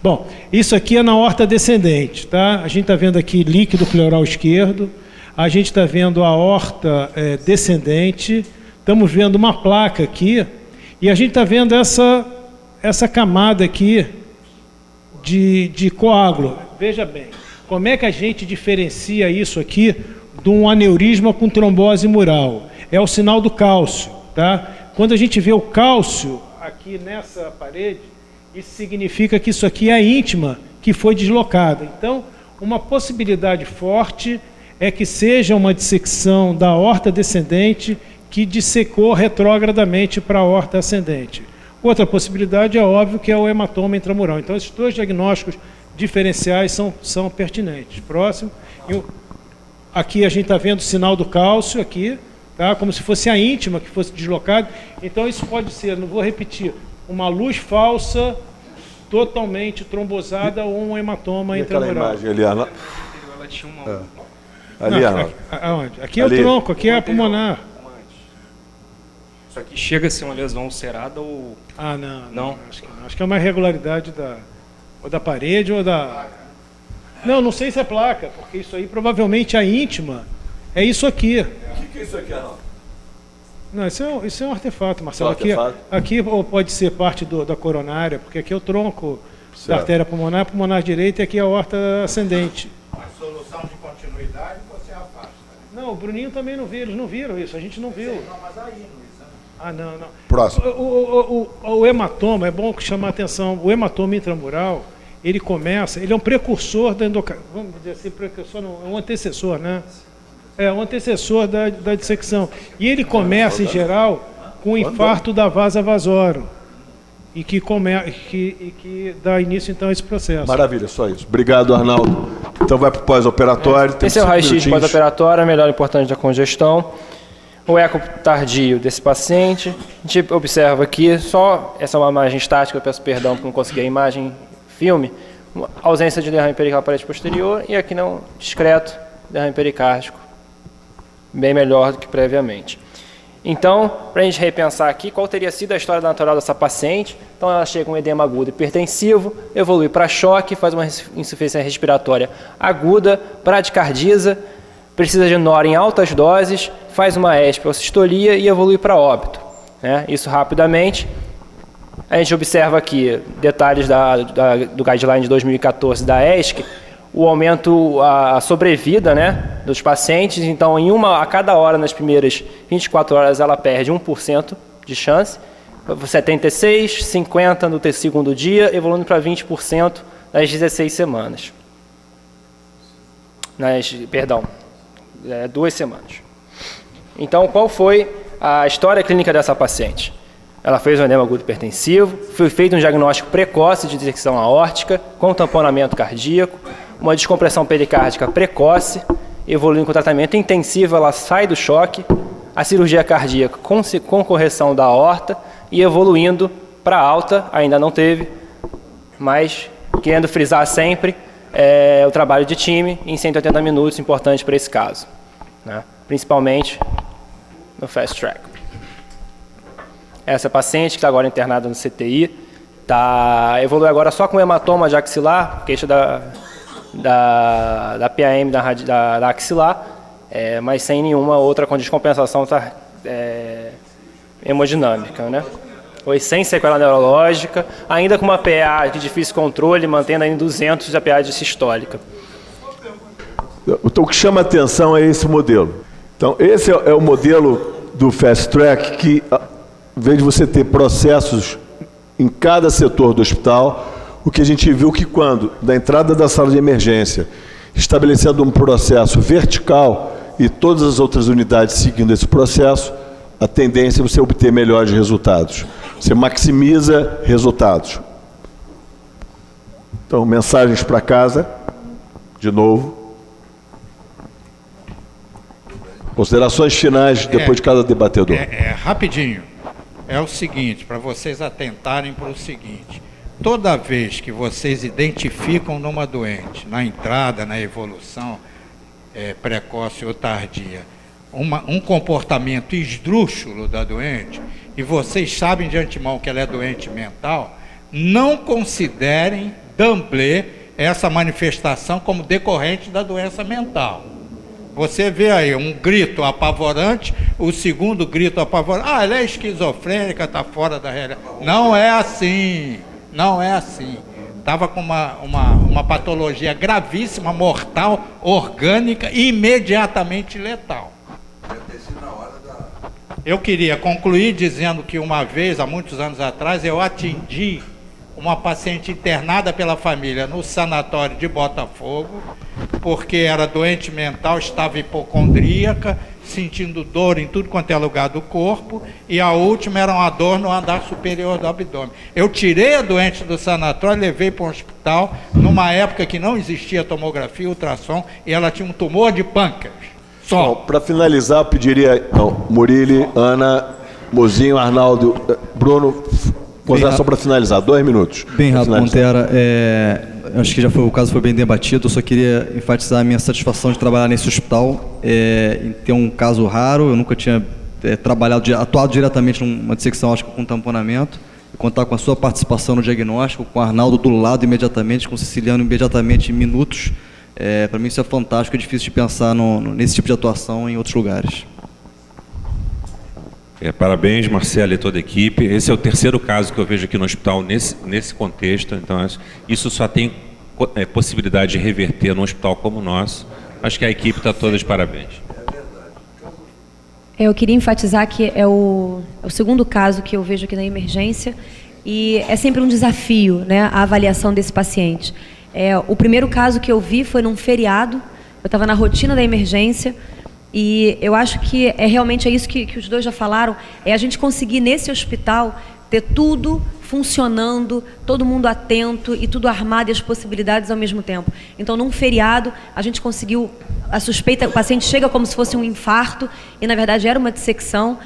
S14: Bom, isso aqui é na aorta descendente, tá? A gente está vendo aqui líquido pleural esquerdo, a gente está vendo a aorta descendente, estamos vendo uma placa aqui, e a gente está vendo essa camada aqui de coágulo. Veja bem, como é que a gente diferencia isso aqui de um aneurisma com trombose mural? É o sinal do cálcio, tá? Quando a gente vê o cálcio aqui nessa parede, isso significa que isso aqui é a íntima que foi deslocada. Então, uma possibilidade forte é que seja uma dissecção da aorta descendente que dissecou retrógradamente para a aorta ascendente. Outra possibilidade é óbvio que é o hematoma intramural. Então, esses dois diagnósticos diferenciais são pertinentes. Próximo. Aqui a gente está vendo o sinal do cálcio, aqui, tá? Como se fosse a íntima que fosse deslocada. Então, isso pode ser, não vou repetir, uma luz falsa totalmente trombosada ou um hematoma intramural.
S2: Aquela imagem ali, Ana.
S11: Ela tinha uma...
S2: Ali, Ana.
S14: Aonde? Aqui é o tronco, aqui é a pulmonar.
S11: Isso aqui chega a ser uma lesão ulcerada ou...
S14: Ah, não. Acho que não. Acho que é uma irregularidade ou da parede ou da... Não sei se é placa, porque isso aí provavelmente a íntima é isso aqui.
S2: O que é isso aqui, Ana?
S14: Não, isso é um artefato, Marcelo.
S2: Aqui
S14: pode ser parte da coronária, porque aqui é o tronco da artéria pulmonar direita, e aqui é a aorta ascendente.
S7: A solução de continuidade você afasta.
S14: Não, o Bruninho também não viu, eles não viram isso, a gente não viu.
S7: Não, mas aí no exame.
S14: Ah, não.
S2: Próximo.
S14: O hematoma, é bom chamar a atenção, o hematoma intramural, ele é um precursor da endocardiite, vamos dizer assim, precursor não, é um antecessor, né? É um antecessor da dissecção. E ele começa, em geral, com o infarto da vasa vasorum. E que dá início, então, a esse processo.
S2: Maravilha, só isso. Obrigado, Arnaldo. Então vai para o pós-operatório.
S3: Esse é o raio-x pós-operatório, a melhor importante da congestão. O eco tardio desse paciente. A gente observa aqui, essa é uma imagem estática, eu peço perdão por não conseguir a imagem filme. Ausência de derrame pericárdico na parede posterior e aqui não, discreto, derrame pericárdico. Bem melhor do que previamente. Então, para a gente repensar aqui, qual teria sido a história natural dessa paciente? Então, ela chega com um edema agudo hipertensivo, evolui para choque, faz uma insuficiência respiratória aguda, bradicardiza, precisa de NOR em altas doses, faz uma ESP ou sistolia e evolui para óbito. Isso rapidamente. A gente observa aqui detalhes do guideline de 2014 da ESC, o aumento, a sobrevida dos pacientes. Então, a cada hora, nas primeiras 24 horas, ela perde 1% de chance, 76%, 50% no segundo dia, evoluindo para 20% nas 16 semanas. 2 semanas. Então, qual foi a história clínica dessa paciente? Ela fez um edema agudo hipertensivo, foi feito um diagnóstico precoce de dissecção aórtica, com tamponamento cardíaco, uma descompressão pericárdica precoce, evoluindo com tratamento intensivo, ela sai do choque, a cirurgia cardíaca com correção da aorta e evoluindo para alta, ainda não teve, mas querendo frisar sempre o trabalho de time em 180 minutos, importante para esse caso, principalmente no Fast Track. Essa paciente que está agora internada no CTI, evolui agora só com hematoma de axilar, queixa da PAM da axilar, mas sem nenhuma outra com descompensação hemodinâmica, Foi sem sequela neurológica, ainda com uma PA de difícil controle, mantendo ainda 200 de PA de sistólica.
S2: Então, o que chama atenção é esse modelo. Então, esse é o modelo do Fast Track que, em vez de você ter processos em cada setor do hospital, o que a gente viu que quando, da entrada da sala de emergência, estabelecendo um processo vertical e todas as outras unidades seguindo esse processo, a tendência é você obter melhores resultados. Você maximiza resultados. Então, mensagens para casa, de novo. Considerações finais depois de cada debatedor.
S7: Rapidinho. É o seguinte, para vocês atentarem para o seguinte. Toda vez que vocês identificam numa doente, na entrada, na evolução precoce ou tardia, um comportamento esdrúxulo da doente, e vocês sabem de antemão que ela é doente mental, não considerem d'emblée essa manifestação como decorrente da doença mental. Você vê aí um grito apavorante, o segundo grito apavorante, ela é esquizofrênica, está fora da realidade. Não é assim, não é assim. Estava com uma patologia gravíssima, mortal, orgânica e imediatamente letal. Eu queria concluir dizendo que uma vez, há muitos anos atrás, eu atendi uma paciente internada pela família no sanatório de Botafogo, porque era doente mental, estava hipocondríaca, sentindo dor em tudo quanto é lugar do corpo, e a última era uma dor no andar superior do abdômen. Eu tirei a doente do sanatório, levei para um hospital, numa época que não existia tomografia, ultrassom, e ela tinha um tumor de pâncreas. Só.
S2: Para finalizar, eu pediria Murili, Ana, Mozinho, Arnaldo, Bruno, só para finalizar, 2 minutos.
S6: Bem rápido, Montera. Acho que o caso foi bem debatido. Eu só queria enfatizar a minha satisfação de trabalhar nesse hospital, em ter um caso raro. Eu nunca tinha atuado diretamente numa dissecção aórtica com tamponamento. E contar com a sua participação no diagnóstico, com o Arnaldo do lado imediatamente, com o Siciliano imediatamente em minutos. Para mim isso é fantástico, é difícil de pensar nesse tipo de atuação em outros lugares.
S4: Parabéns, Marcelo e toda a equipe. Esse é o terceiro caso que eu vejo aqui no hospital nesse contexto. Então, isso só tem possibilidade de reverter num hospital como o nosso. Acho que a equipe está toda de parabéns.
S5: Eu queria enfatizar que é o segundo caso que eu vejo aqui na emergência e é sempre um desafio, né, a avaliação desse paciente. O primeiro caso que eu vi foi num feriado, eu estava na rotina da emergência e eu acho que realmente isso que os dois já falaram, é a gente conseguir nesse hospital ter tudo funcionando, todo mundo atento e tudo armado e as possibilidades ao mesmo tempo. Então, num feriado, a gente conseguiu, a suspeita, o paciente chega como se fosse um infarto e, na verdade, era uma dissecção.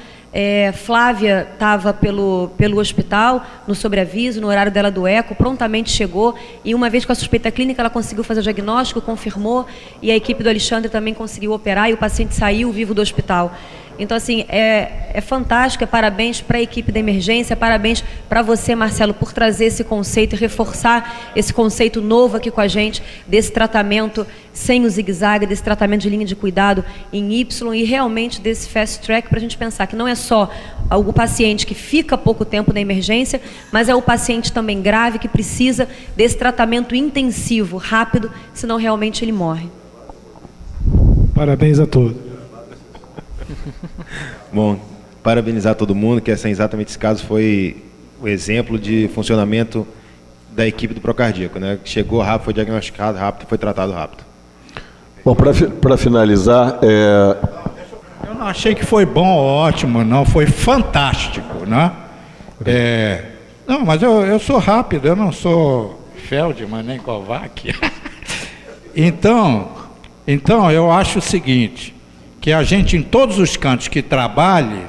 S5: Flávia estava pelo hospital, no sobreaviso, no horário dela do eco, prontamente chegou e uma vez com a suspeita clínica ela conseguiu fazer o diagnóstico, confirmou e a equipe do Alexandre também conseguiu operar e o paciente saiu vivo do hospital. Então, assim, é fantástico, parabéns para a equipe da emergência, parabéns para você, Marcelo, por trazer esse conceito e reforçar esse conceito novo aqui com a gente, desse tratamento sem o zigue-zague, desse tratamento de linha de cuidado em Y e realmente desse fast track para a gente pensar que não é só o paciente que fica pouco tempo na emergência, mas é o paciente também grave que precisa desse tratamento intensivo, rápido, senão realmente ele morre.
S14: Parabéns a todos.
S15: Bom, parabenizar todo mundo, que exatamente esse caso foi o exemplo de funcionamento da equipe do Procardíaco, né? Chegou rápido, foi diagnosticado rápido, foi tratado rápido.
S2: Bom, para finalizar,
S7: Eu não achei que foi bom ou ótimo, não, foi fantástico, né? Não, mas eu sou rápido, eu não sou Feldman nem Kovac. Então, eu acho o seguinte, que a gente, em todos os cantos que trabalhe,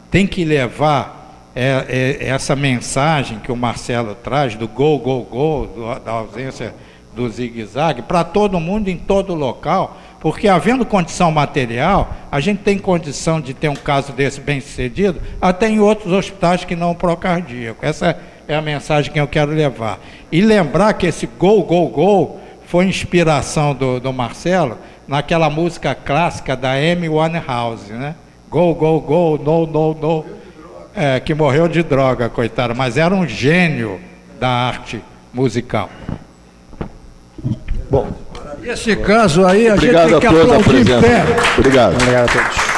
S7: tem que levar essa mensagem que o Marcelo traz, do go, go, go, da ausência do zigue-zague, para todo mundo, em todo local, porque havendo condição material, a gente tem condição de ter um caso desse bem sucedido, até em outros hospitais que não o Procardíaco. Essa é a mensagem que eu quero levar. E lembrar que esse go, go, go foi inspiração do Marcelo, naquela música clássica da Amy Winehouse, né? Go, go, go, no, no, no. Que morreu de droga, coitado, mas era um gênio da arte musical.
S2: Bom,
S12: esse caso aí a
S2: obrigado
S12: gente tem que
S2: a todos a
S12: aplaudir em
S2: presença.
S12: pé.
S2: Obrigado.
S1: Obrigado a todos.